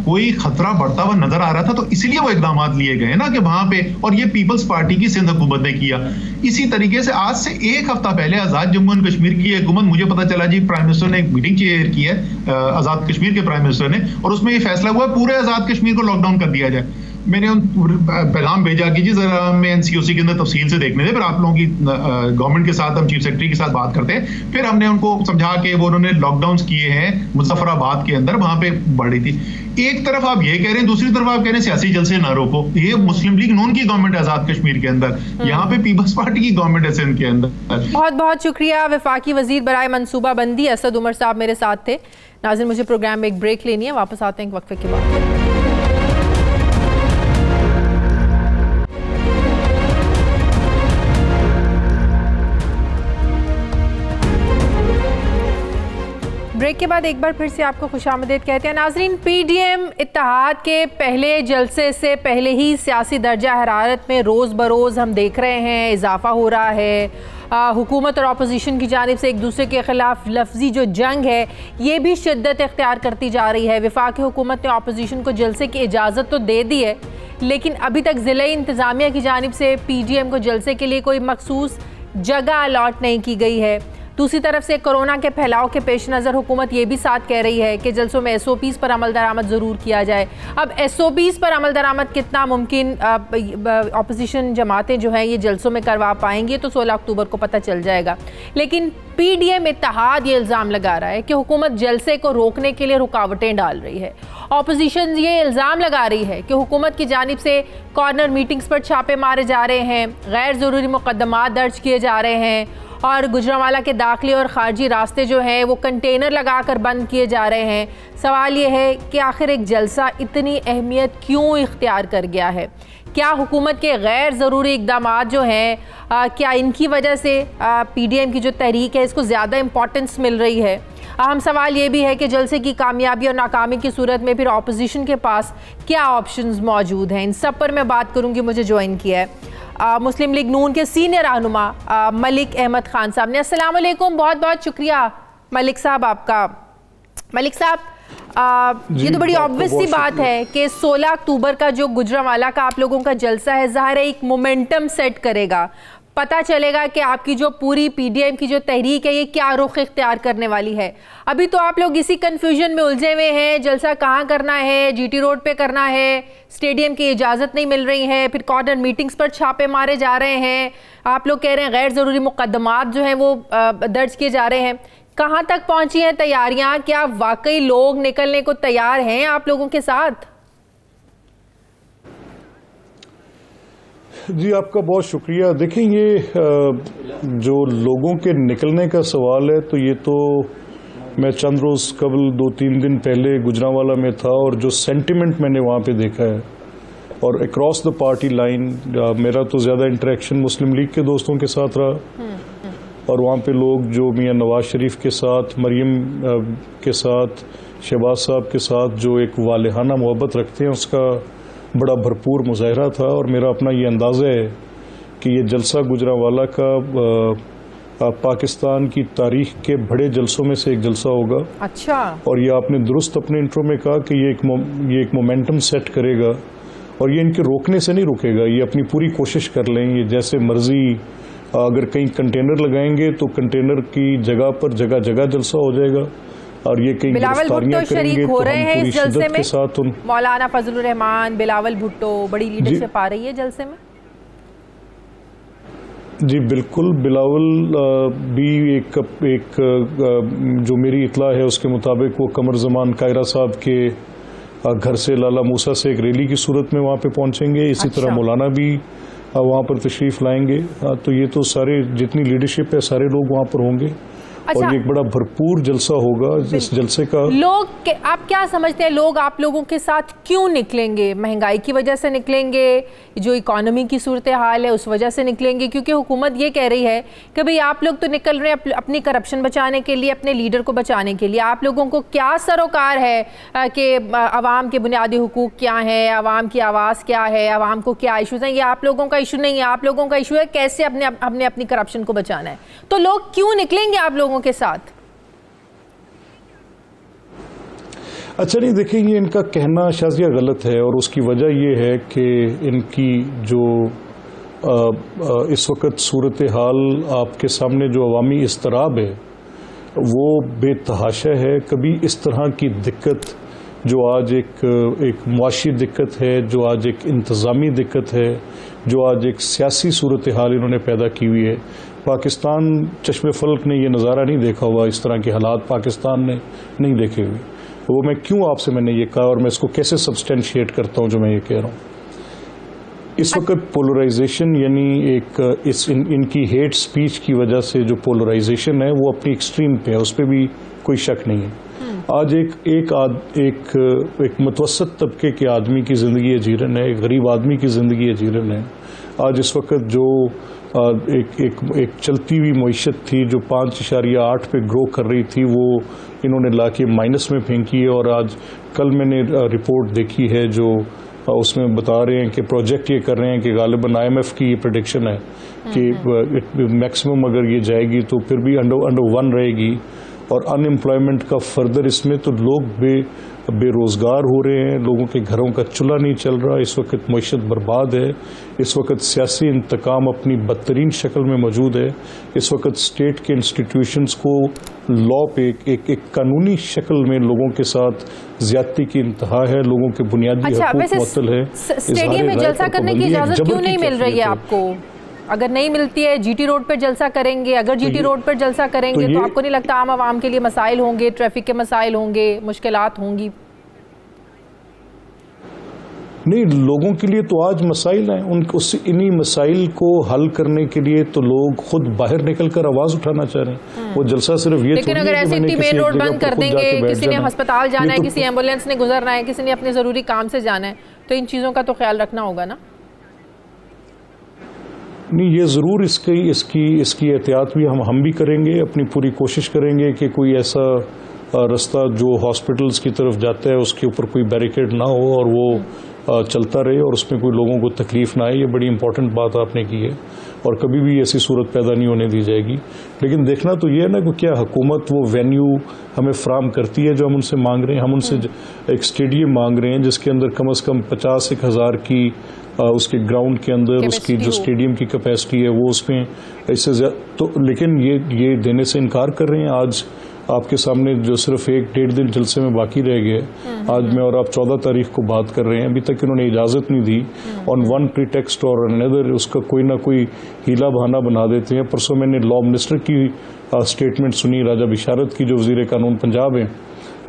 कोई खतरा बढ़ता हुआ नजर आ रहा था तो इसलिए वो इकदाम लिए गए ना कि वहां पे, और ये पीपल्स पार्टी की सिंध हुकूमत ने किया। इसी तरीके से आज से 1 हफ्ता पहले आजाद जम्मू एंड कश्मीर की हुकूमत, मुझे पता चला जी प्राइम मिनिस्टर ने एक मीटिंग चेयर की है आजाद कश्मीर के प्राइम मिनिस्टर ने, और उसमें ये फैसला हुआ पूरे आजाद कश्मीर को लॉकडाउन कर दिया जाए। मैंने उन पैगाम भेजा कि जी जरा हमें एनसीओसी के अंदर तफसील से देखने थे, फिर आप लोगों की गवर्नमेंट के साथ हम चीफ सेक्रेटरी के साथ बात करते हैं। फिर हमने उनको समझा कि वो उन्होंने लॉकडाउन किए हैं मुजफ्फराबाद के अंदर, वहां पे बढ़ी थी। एक तरफ आप ये कह रहे हैं, दूसरी तरफ आप कह रहे हैं सियासी जलसे ना रोको। ये मुस्लिम लीग नून की गवर्नमेंट है आजाद कश्मीर के अंदर, यहाँ पे पीपल्स पार्टी की गवर्नमेंट है सिंध के अंदर। बहुत बहुत शुक्रिया वफाकी वजीर बराए मनसूबाबंदी असद उमर साहब मेरे साथ थे। नाज़रीन, मुझे प्रोग्राम में एक ब्रेक लेनी है, वापस आते हैं एक वक्फे के बाद। ब्रेक के बाद एक बार फिर से आपको खुशामदीद कहते हैं। नाजरीन, पीडीएम इत्तेहाद के पहले जलसे से पहले ही सियासी दर्जा हरारत में रोज़ बरोज़ हम देख रहे हैं इजाफा हो रहा है। हुकूमत और अपोजिशन की जानिब से एक दूसरे के ख़िलाफ़ लफ्जी जो जंग है ये भी शिद्दत इख्तियार करती जा रही है। वफाकी हुकूमत ने अपोजिशन को जलसे की इजाज़त तो दे दी है, लेकिन अभी तक ज़िला इंतज़ामिया की जानिब से पीडीएम को जलसे के लिए कोई मखसूस जगह अलॉट नहीं की गई है। दूसरी तरफ से कोरोना के फैलाव के पेश नज़र हुकूमत ये भी साथ कह रही है कि जलसों में SOPs पर अमल दरामद ज़रूर किया जाए। अब SOPs पर अमल दरामद कितना मुमकिन अपोजिशन जमातें जो हैं ये जलसों में करवा पाएंगी तो 16 अक्टूबर को पता चल जाएगा। लेकिन पीडीएम इत्तेहाद ये इल्ज़ाम लगा रहा है कि हुकूमत जलसे को रोकने के लिए रुकावटें डाल रही है। अपोजिशन ये इल्ज़ाम लगा रही है कि हुकूमत की जानिब से कॉर्नर मीटिंग्स पर छापे मारे जा रहे हैं, गैर ज़रूरी मुकदमात दर्ज किए जा रहे हैं और गुजरांवाला के दाखिली और ख़ारजी रास्ते जो हैं वो कंटेनर लगाकर बंद किए जा रहे हैं। सवाल ये है कि आखिर एक जलसा इतनी अहमियत क्यों इख्तियार कर गया है? क्या हुकूमत के गैर ज़रूरी इक़दामात जो हैं क्या इनकी वजह से पीडीएम की जो तहरीक है इसको ज़्यादा इम्पोर्टेंस मिल रही है? अहम सवाल ये भी है कि जलसे की कामयाबी और नाकामी की सूरत में फिर अपोजिशन के पास क्या ऑप्शंस मौजूद हैं? इन सब पर मैं बात करूँगी। मुझे ज्वाइन किया है मुस्लिम लीग नून के सीनियर रहनुमा मलिक अहमद खान साहब ने। अस्सलाम वालेकुम, बहुत बहुत शुक्रिया मलिक साहब आपका। मलिक साहब, ये तो बड़ी ऑब्वियस सी बात है कि 16 अक्टूबर का जो गुजरांवाला का आप लोगों का जलसा है ज़ाहिर है एक मोमेंटम सेट करेगा। पता चलेगा कि आपकी जो पूरी पीडीएम की जो तहरीक है ये क्या रुख इख्तियार करने वाली है। अभी तो आप लोग इसी कन्फ्यूजन में उलझे हुए हैं, जलसा कहाँ करना है, जीटी रोड पे करना है, स्टेडियम की इजाज़त नहीं मिल रही है, फिर कॉर्नर मीटिंग्स पर छापे मारे जा रहे हैं। आप लोग कह रहे हैं गैर ज़रूरी मुकदमात जो हैं वो दर्ज किए जा रहे हैं। कहाँ तक पहुँची हैं तैयारियाँ? क्या वाकई लोग निकलने को तैयार हैं आप लोगों के साथ? जी आपका बहुत शुक्रिया। देखिए ये जो लोगों के निकलने का सवाल है तो ये तो मैं चंद रोज़ कबल 2-3 दिन पहले गुजरांवाला में था और जो सेंटिमेंट मैंने वहाँ पे देखा है और अक्रॉस द पार्टी लाइन, मेरा तो ज़्यादा इंटरेक्शन मुस्लिम लीग के दोस्तों के साथ रहा और वहाँ पे लोग जो मियां नवाज शरीफ के साथ, मरियम के साथ, शहबाज साहब के साथ जो एक वालिहाना मोहब्बत रखते हैं उसका बड़ा भरपूर मुजाहरा था। और मेरा अपना ये अंदाज़ा है कि ये जलसा गुजरांवाला का पाकिस्तान की तारीख के बड़े जलसों में से एक जलसा होगा। अच्छा। और ये आपने दुरुस्त अपने इंट्रो में कहा कि ये एक मोमेंटम सेट करेगा और ये इनके रोकने से नहीं रुकेगा। ये अपनी पूरी कोशिश कर लेंगे, जैसे मर्जी अगर कहीं कंटेनर लगाएंगे तो कंटेनर की जगह पर जगह जगह जलसा हो जाएगा और ये कई बिलावल भुट्टो शरीक हो रहे हैं इस जलसे में। मौलाना फजलुर रहमान, बिलावल भुट्टो बड़ी लीडरशिप आ रही है जलसे में। जी बिल्कुल, बिलावल भी एक जो मेरी इतला है उसके मुताबिक वो कमर जमान कायरा साहब के घर से लाला मूसा से एक रैली की सूरत में वहाँ पे पहुँचेंगे। इसी तरह मौलाना भी वहाँ पर तशरीफ लाएंगे। तो ये तो सारे जितनी लीडरशिप है सारे लोग वहाँ पर होंगे। अच्छा। और एक बड़ा भरपूर जलसा होगा। इस जलसे का लोग आप क्या समझते हैं, लोग आप लोगों के साथ क्यों निकलेंगे? महंगाई की वजह से निकलेंगे, जो इकोनॉमी की सूरत हाल है उस वजह से निकलेंगे? क्योंकि हुकूमत ये कह रही है कि भाई आप लोग तो निकल रहे हैं अपनी करप्शन बचाने के लिए, अपने लीडर को बचाने के लिए। आप लोगों को क्या सरोकार है कि अवाम के बुनियादी हुकूक क्या हैं, अवाम की आवाज़ क्या है, अवाम को क्या इशूज़ हैं? ये आप लोगों का इशू नहीं है। आप लोगों का इशू है कैसे हमने अपनी करप्शन को बचाना है। तो लोग क्यों निकलेंगे आप लोगों के साथ? अच्छा नहीं, देखिए ये इनका कहना शाज़िया गलत है और उसकी वजह ये है कि इनकी जो इस वक्त सूरत हाल आपके सामने जो अवामी इस्तराब है वो बेतहाशा है। कभी इस तरह की दिक्कत जो आज एक मुआशी दिक्कत है, जो आज एक इंतज़ामी दिक्कत है, जो आज एक सियासी सूरत हाल इन्होंने पैदा की हुई है। पाकिस्तान चश्मे फलक ने ये नज़ारा नहीं देखा हुआ, इस तरह के हालात पाकिस्तान ने नहीं देखे हुए। वो मैं क्यों आपसे मैंने ये कहा और मैं इसको कैसे सब्सटेंशिएट करता हूँ जो मैं ये कह रहा हूँ। इस वक्त पोलराइजेशन यानी इनकी हेट स्पीच की वजह से जो पोलराइजेशन है वो अपनी एक्सट्रीम पे है, उस पर भी कोई शक नहीं है। आज एक मुतवसत तबके के आदमी की ज़िंदगी अजीरन है, एक गरीब आदमी की ज़िंदगी अजीरन है। आज इस वक्त जो एक चलती हुई मईशत थी जो 5.8 पे ग्रो कर रही थी, वो इन्होंने लाके माइनस में फेंकी है। और आज कल मैंने रिपोर्ट देखी है जो उसमें बता रहे हैं कि प्रोजेक्ट ये कर रहे हैं कि गालिबन IMF की ये प्रेडिक्शन है कि मैक्सिमम अगर ये जाएगी तो फिर भी अंडर 1 रहेगी। और अनएम्प्लॉयमेंट का फर्दर इसमें तो लोग बेरोजगार हो रहे हैं, लोगों के घरों का चूल्हा नहीं चल रहा, इस वक्त मईशत बर्बाद है, इस वक्त सियासी इंतकाम अपनी बदतरीन शक्ल में मौजूद है, इस वक्त स्टेट के इंस्टीट्यूशंस को लॉ पे एक कानूनी शक्ल में लोगों के साथ ज्यादती की इंतहा है, लोगों के बुनियादी हकूक मुअत्तल है। स्टेडियम में जलसा करने की इजाजत क्यों नहीं मिल रही है आपको? अगर नहीं मिलती है, GT रोड पर जलसा करेंगे। अगर GT रोड पर जलसा करेंगे तो आपको नहीं लगता आम आवाम के लिए मसाइल होंगे, ट्रैफिक के मसाइल होंगे, मुश्किलात होंगी? नहीं, लोगों के लिए तो आज मसाइल हैं, इन्हीं मसाइल को हल करने के लिए तो लोग खुद बाहर निकल कर आवाज उठाना चाह रहे हैं। वो जलसा सिर्फ ये, लेकिन अगर ऐसे मेन रोड बंद कर देंगे, किसी ने अस्पताल जाना है, किसी एम्बुलेंस ने गुजरना है, किसी ने अपने जरूरी काम से जाना है, तो इन चीजों का तो ख्याल रखना होगा ना। नहीं, ये ज़रूर इसकी एहतियात भी हम भी करेंगे, अपनी पूरी कोशिश करेंगे कि कोई ऐसा रास्ता जो हॉस्पिटल्स की तरफ जाता है उसके ऊपर कोई बैरिकेड ना हो और वो चलता रहे और उसमें कोई लोगों को तकलीफ ना आए। ये बड़ी इंपॉर्टेंट बात आपने की है और कभी भी ऐसी सूरत पैदा नहीं होने दी जाएगी। लेकिन देखना तो ये है ना कि क्या हुकूमत वो वेन्यू हमें फ्राहम करती है जो हम उनसे मांग रहे हैं। हम उनसे एक स्टेडियम मांग रहे हैं जिसके अंदर कम से कम 50,000 की उसके ग्राउंड के अंदर उसकी जो स्टेडियम की कैपेसिटी है वो उसमें इससे तो, लेकिन ये देने से इनकार कर रहे हैं। आज आपके सामने जो सिर्फ 1-1.5 दिन जलसे में बाकी रह गए, आज मैं और आप 14 तारीख को बात कर रहे हैं, अभी तक इन्होंने इजाज़त नहीं दी। ऑन वन प्रीटेक्स्ट और अनदर उसका कोई ना कोई हीला बहाना बना देते हैं। परसों मैंने लॉ मिनिस्टर की स्टेटमेंट सुनी, राजा बिशारत की, जो वज़ीर कानून पंजाब हैं।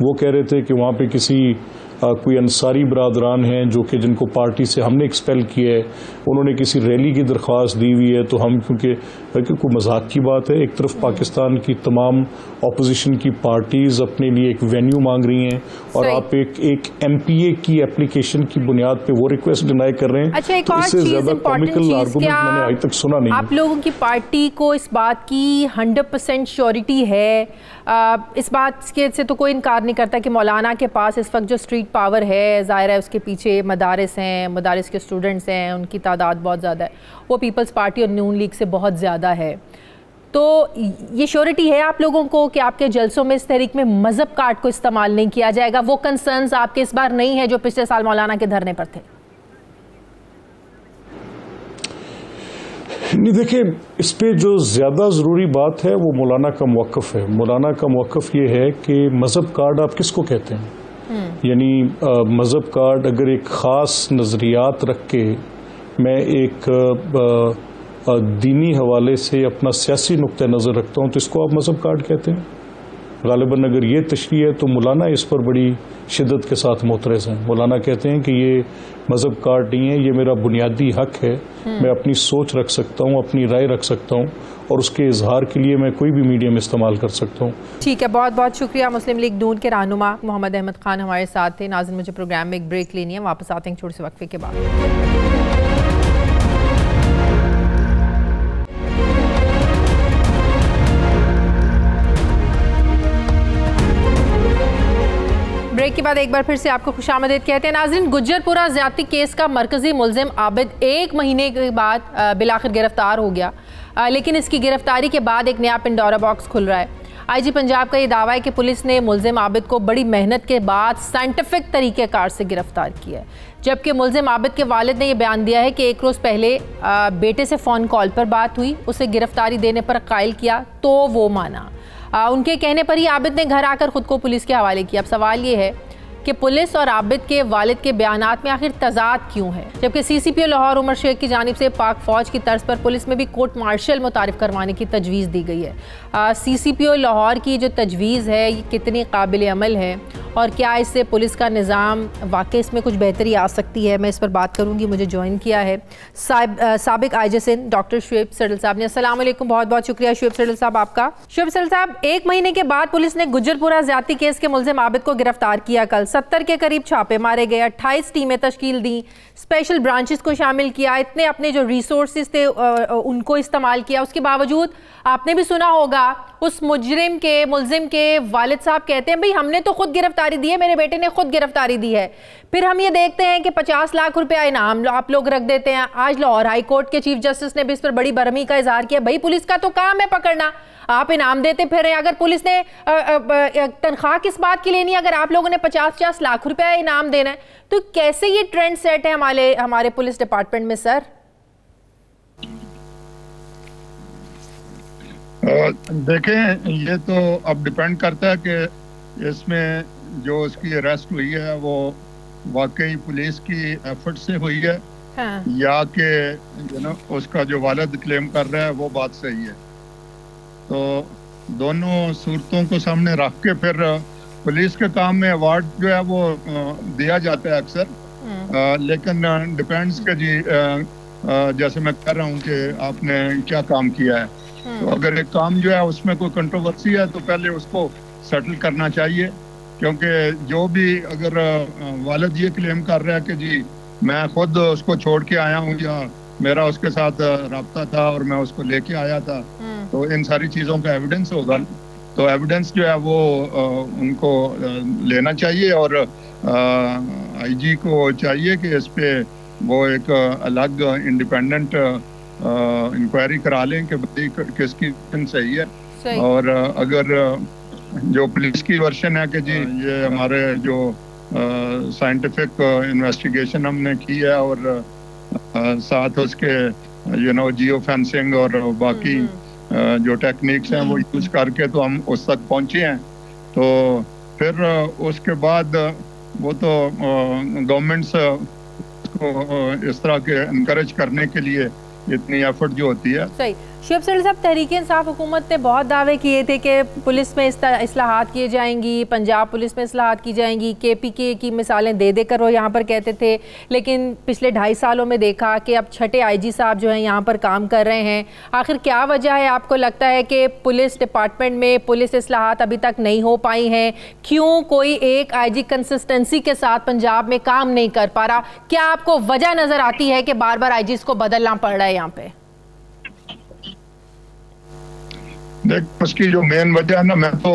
वो कह रहे थे कि वहाँ पे किसी कोई अंसारी बरादरान हैं जो कि जिनको पार्टी से हमने एक्सपेल किया है, उन्होंने किसी रैली की दरख्वास्त दी हुई है। तो हम क्योंकि कोई मजाक की बात है, एक तरफ पाकिस्तान की तमाम ऑपोजिशन की पार्टीज अपने लिए एक वेन्यू मांग रही हैं और आप एक MPA की एप्लीकेशन की बुनियाद पे वो रिक्वेस्ट डिनाई कर रहे हैं। अच्छा, एक और चीज इंपॉर्टेंट चीज, मैंने आज तक सुना नहीं। आप लोगों की पार्टी को इस बात की 100% श्योरिटी है, इस बात के से तो कोई इनकार नहीं करता कि मौलाना के पास इस वक्त जो स्ट्रीट पावर है, ज़ाहिर है उसके पीछे मदारिस हैं, मदारिस के स्टूडेंट्स हैं, उनकी तादाद बहुत ज़्यादा है, वो पीपल्स पार्टी और नून लीग से बहुत ज़्यादा है। तो ये श्योरिटी है आप लोगों को कि आपके जलसों में, इस तहरीक में मजहब कार्ड को इस्तेमाल नहीं किया जाएगा? वो कंसर्न्स आपके इस बार नहीं है जो पिछले साल मौलाना के धरने पर थे? नहीं, देखिए, इस पे जो ज़्यादा ज़रूरी बात है वो मौलाना का मौक़िफ़ है। मौलाना का मौक़िफ़ ये है कि मज़हब कार्ड आप किसको कहते हैं। यानी मज़हब कार्ड अगर एक ख़ास नज़रियात रख के मैं एक दीनी हवाले से अपना सियासी नुक्ता नज़र रखता हूँ तो इसको आप मज़हब कार्ड कहते हैं। गालिबन अगर ये तशरीह है तो मौलाना इस पर बड़ी शिद्दत के साथ मोतरज़ हैं। मौलाना कहते हैं कि ये मज़हब कार्ड नहीं है, ये मेरा बुनियादी हक है, मैं अपनी सोच रख सकता हूँ, अपनी राय रख सकता हूँ और उसके इजहार के लिए मैं कोई भी मीडियम इस्तेमाल कर सकता हूँ। ठीक है, बहुत बहुत शुक्रिया। मुस्लिम लीग नून के रहनुमा मोहम्मद अहमद खान हमारे साथ थे। नाज़रीन, मुझे प्रोग्राम में एक ब्रेक लेनी है, वापस आते हैं छोटे से वक्फे के बाद। ब्रेक के बाद एक बार फिर से आपको खुशामदीद कहते हैं। नाज़रीन, गुज्जरपुरा ज़्यादती केस का मरकज़ी मुल्ज़िम आबिद 1 महीने के बाद बिलाखिर गिरफ्तार हो गया, लेकिन इसकी गिरफ्तारी के बाद एक नया पिंडोरा बॉक्स खुल रहा है। IG पंजाब का ये दावा है कि पुलिस ने मुल्ज़िम आबिद को बड़ी मेहनत के बाद साइंटिफिक तरीक़ेकार से गिरफ्तार किया है, जबकि मुल्ज़िम आबिद के वालिद ने यह बयान दिया है कि 1 रोज़ पहले बेटे से फ़ोन कॉल पर बात हुई, उसे गिरफ्तारी देने पर कायल किया तो वो माना। उनके कहने पर ही आबिद ने घर आकर खुद को पुलिस के हवाले किया। अब सवाल ये है कि पुलिस और आबिद के वालिद के बयानात में आखिर तजाद क्यों है, जबकि CCPO लाहौर उमर शेख की जानिब से पाक फौज की तर्ज पर पुलिस में भी कोर्ट मार्शल मुतारिफ करवाने की तजवीज़ दी गई है। CCPO लाहौर की जो तजवीज़ है ये कितनी काबिल अमल है और क्या इससे पुलिस का निज़ाम वाकई इसमें कुछ बेहतरी आ सकती है, मैं इस पर बात करूँगी। मुझे ज्वाइन किया है साबिक IJ सिंध डॉक्टर शुएब सडल साहब ने। अस्सलाम वालेकुम, बहुत बहुत शुक्रिया शुएब सडल साहब आपका। शुएब सडल साहब, 1 महीने के बाद पुलिस ने गुज्जरपुरा ज्यादती केस के मुल्जिम आबिद को गिरफ्तार किया। कल 70 के करीब छापे मारे गए, 28 टीमें तश्कील दी, स्पेशल ब्रांचेस को शामिल किया, इतने अपने जो रिसोर्सेज थे उनको इस्तेमाल किया। उसके बावजूद आपने भी सुना होगा उस मुल्जिम के वालिद साहब कहते हैं भाई हमने तो खुद गिरफ्तारी दी है, मेरे बेटे ने खुद गिरफ्तारी दी है। फिर हम ये देखते हैं कि 50 लाख रुपया इनाम आप लोग रख देते हैं। आज लाहौर हाई कोर्ट के चीफ जस्टिस ने भी इस पर बड़ी बरहमी का इजहार किया, भाई पुलिस का तो काम है पकड़ना, आप इनाम देते फिर रहे। अगर पुलिस ने तनख्वाह किस बात की लेनी है, अगर आप लोगों ने 50-50 लाख रुपया इनाम देना है, तो कैसे ये ट्रेंड सेट है हमारे पुलिस डिपार्टमेंट में सर? देखें, ये तो अब डिपेंड करता है कि इसमें जो उसकी अरेस्ट हुई है वो वाकई पुलिस की एफर्ट से हुई है, हाँ। या कि उसका जो वालिद क्लेम कर रहा है वो बात सही है। तो दोनों सूरतों को सामने रख के फिर पुलिस के काम में अवार्ड जो है वो दिया जाता है अक्सर, लेकिन डिपेंड्स के जी जैसे मैं कह रहा हूँ कि आपने क्या काम किया है। तो अगर एक काम जो है उसमें कोई कंट्रोवर्सी है तो पहले उसको सेटल करना चाहिए, क्योंकि जो भी अगर वालिद ये क्लेम कर रहा है कि जी मैं खुद उसको छोड़ के आया हूँ या मेरा उसके साथ राब्ता था और मैं उसको लेके आया था, तो इन सारी चीज़ों का एविडेंस होगा। तो एविडेंस जो है वो उनको लेना चाहिए और IG को चाहिए कि इस पे वो एक अलग इंडिपेंडेंट इंक्वायरी करा लें कि किसकी सही है। और अगर जो पुलिस की वर्शन है कि जी ये हमारे जो साइंटिफिक इन्वेस्टिगेशन हमने की है और साथ उसके जियो फेंसिंग और बाकी जो टेक्निक्स हैं वो यूज करके तो हम उस तक पहुंचे हैं, तो फिर उसके बाद वो तो गवर्नमेंट्स को इस तरह के इनकरेज करने के लिए इतनी एफर्ट जो होती है। सही। शुएब सडल साहब, तहरीक इंसाफ हुकूमत ने बहुत दावे किए थे कि पुलिस में इस्लाहात किए जाएंगी, पंजाब पुलिस में इस्लाहात की जाएंगी, KPK की मिसालें दे देकर वो यहाँ पर कहते थे, लेकिन पिछले 2.5 सालों में देखा कि अब छठे IG साहब जो हैं यहाँ पर काम कर रहे हैं। आखिर क्या वजह है आपको लगता है कि पुलिस डिपार्टमेंट में पुलिस इस्लाहात अभी तक नहीं हो पाई हैं? क्यों कोई एक IG कंसिस्टेंसी के साथ पंजाब में काम नहीं कर पा रहा? क्या आपको वजह नज़र आती है कि बार बार IGs को बदलना पड़ रहा है यहाँ पे? देख, उसकी जो मेन वजह है ना, मैं तो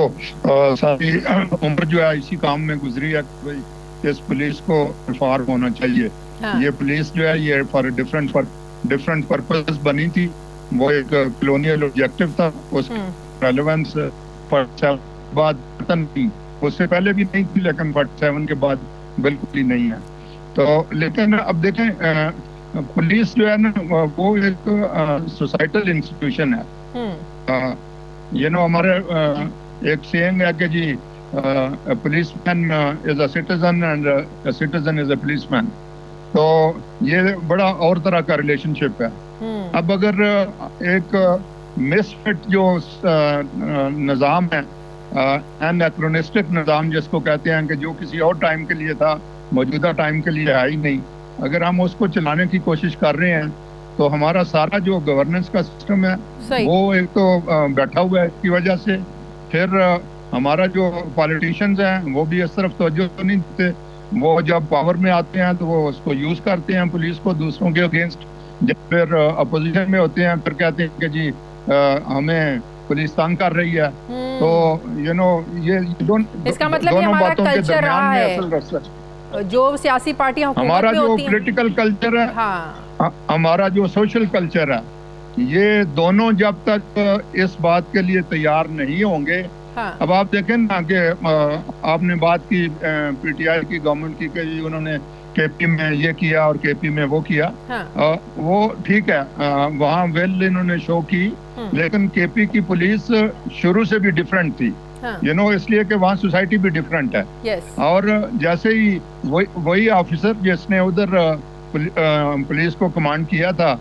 सारी उम्र जो है इसी काम में गुजरी है कि भाई इस पुलिस को रिफॉर्म होना चाहिए। हाँ। ये पुलिस जो है ये फॉर डिफरेंट पर्पस बनी थी, वो एक कॉलोनियल ऑब्जेक्टिव था, उसकी रेलेवेंस 47 बाद नहीं, उससे पहले भी नहीं थी लेकिन 47 के बाद बिल्कुल ही नहीं है। तो लेकिन अब देखें, पुलिस जो है ना वो एक सोसाइटल इंस्टीट्यूशन है। हमारे एक सेइंग है कि जी policeman is a citizen and a citizen is a policeman, तो ये बड़ा और तरह का रिलेशनशिप है। अब अगर एक मिसफिट जो निज़ाम है, एनएक्रोनिस्टिक निज़ाम जिसको कहते हैं कि जो किसी और टाइम के लिए था मौजूदा टाइम के लिए है ही नहीं, अगर हम उसको चलाने की कोशिश कर रहे हैं तो हमारा सारा जो गवर्नेंस का सिस्टम है वो एक तो बैठा हुआ है इसकी वजह से। फिर हमारा जो पॉलिटिशियंस हैं वो भी इस तरफ तवज्जो नहीं देते, वो जब पावर में आते हैं तो वो उसको यूज करते हैं पुलिस को दूसरों के अगेंस्ट। जब फिर अपोजिशन में होते हैं फिर कहते हैं कि जी हमें पुलिस तंग कर रही है। तो ये इसका मतलब दोनों बातों के दरमियान में असल जो सियासी पार्टियां हमारा जो पॉलिटिकल कल्चर है, हाँ। हमारा जो सोशल कल्चर है, ये दोनों जब तक इस बात के लिए तैयार नहीं होंगे, हाँ। अब आप देखें ना कि आपने बात की PTI की गवर्नमेंट की कि उन्होंने KP में ये किया और KP में वो किया, हाँ। वो ठीक है, वहाँ वेल इन्होंने शो की, लेकिन KP की पुलिस शुरू से भी डिफरेंट थी। इसलिए कि वहाँ सोसाइटी भी डिफरेंट है। और जैसे ही वही ऑफिसर जिसने उधर पुलिस को कमांड किया था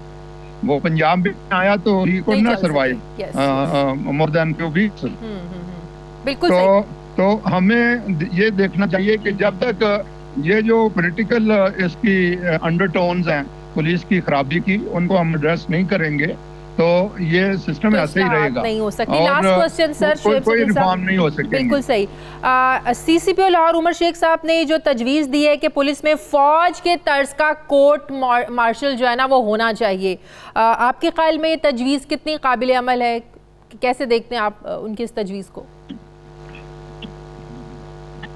वो पंजाब में आया तो he could not survive more than 2 weeks. बिल्कुल तो हमें ये देखना चाहिए कि जब तक ये जो पॉलिटिकल इसकी अंडरटोन्स हैं पुलिस की खराबी की, उनको हम एड्रेस नहीं करेंगे तो ये सिस्टम ऐसे ही रहेगा, नहीं हो सकती। लास्ट क्वेश्चन सर, कोई रिफॉर्म नहीं हो सकेगा। बिल्कुल सही। सीसीपी लाहौर उमर शेख साहब ने जो तजवीज़ दी है कि पुलिस में फौज के तर्ज का कोर्ट मार्शल जो है ना वो होना चाहिए, आपके ख्याल में ये तजवीज़ कितनी काबिल अमल है, कैसे देखते हैं आप उनकी इस तजवीज़ को?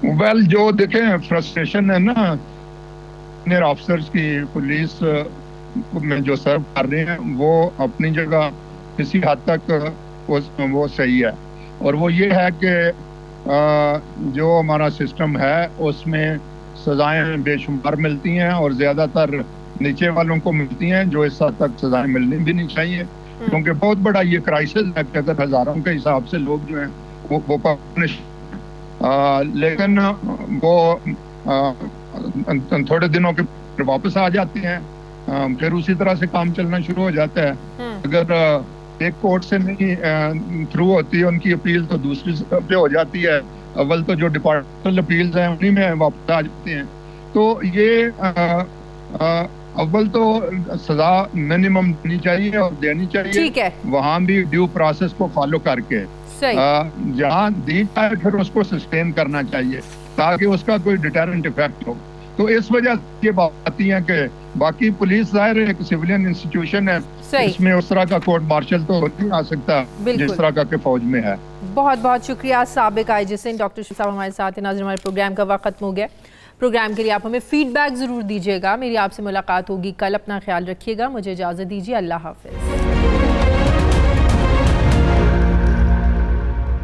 वेल जो देखें फ्रस्ट्रेशन है ना सीनियर ऑफिसर्स की पुलिस में जो सर्व कर रहे हैं वो अपनी जगह किसी हद तक वो सही है, और वो ये है कि जो हमारा सिस्टम है उसमें सजाएं बेशुमार मिलती हैं और ज़्यादातर नीचे वालों को मिलती हैं, जो इस हद तक सजाएं मिलनी भी नहीं चाहिए, क्योंकि बहुत बड़ा ये क्राइसिस है कि अगर हज़ारों के हिसाब से लोग जो हैं वो पनिश लेकिन वो थोड़े दिनों के फिर वापस आ जाते हैं, फिर उसी तरह से काम चलना शुरू हो जाता है। अगर एक कोर्ट से नहीं थ्रू होती है उनकी अपील तो दूसरी पे हो जाती है, अव्वल तो जो डिपार्टमेंटल अपील्स हैं उन्हीं में वापस आ जाते हैं। तो ये अव्वल तो सजा मिनिमम देनी चाहिए और देनी चाहिए, वहाँ भी ड्यू प्रोसेस को फॉलो करके जहाँ दी जाए फिर उसको सस्टेन करना चाहिए ताकि उसका कोई डिटरेंट इफेक्ट हो। तो इस वजह से ये बात आती है कि बाकी पुलिस जाहिर एक सिविलियन इंस्टीट्यूशन है, इसमें उस तरह का कोर्ट मार्शल तो नहीं आ सकता जिस तरह का के फौज में है। बहुत बहुत शुक्रिया साबिक आईजी डॉक्टर साहब हमारे साथ हैं। नाज़रीन हमारे प्रोग्राम का वक्त खत्म हो गया। प्रोग्राम के लिए आप हमें फीडबैक ज़रूर दीजिएगा। मेरी आपसे मुलाकात होगी कल, अपना ख्याल रखिएगा। मुझे इजाज़त दीजिए, अल्लाह हाफ़िज़।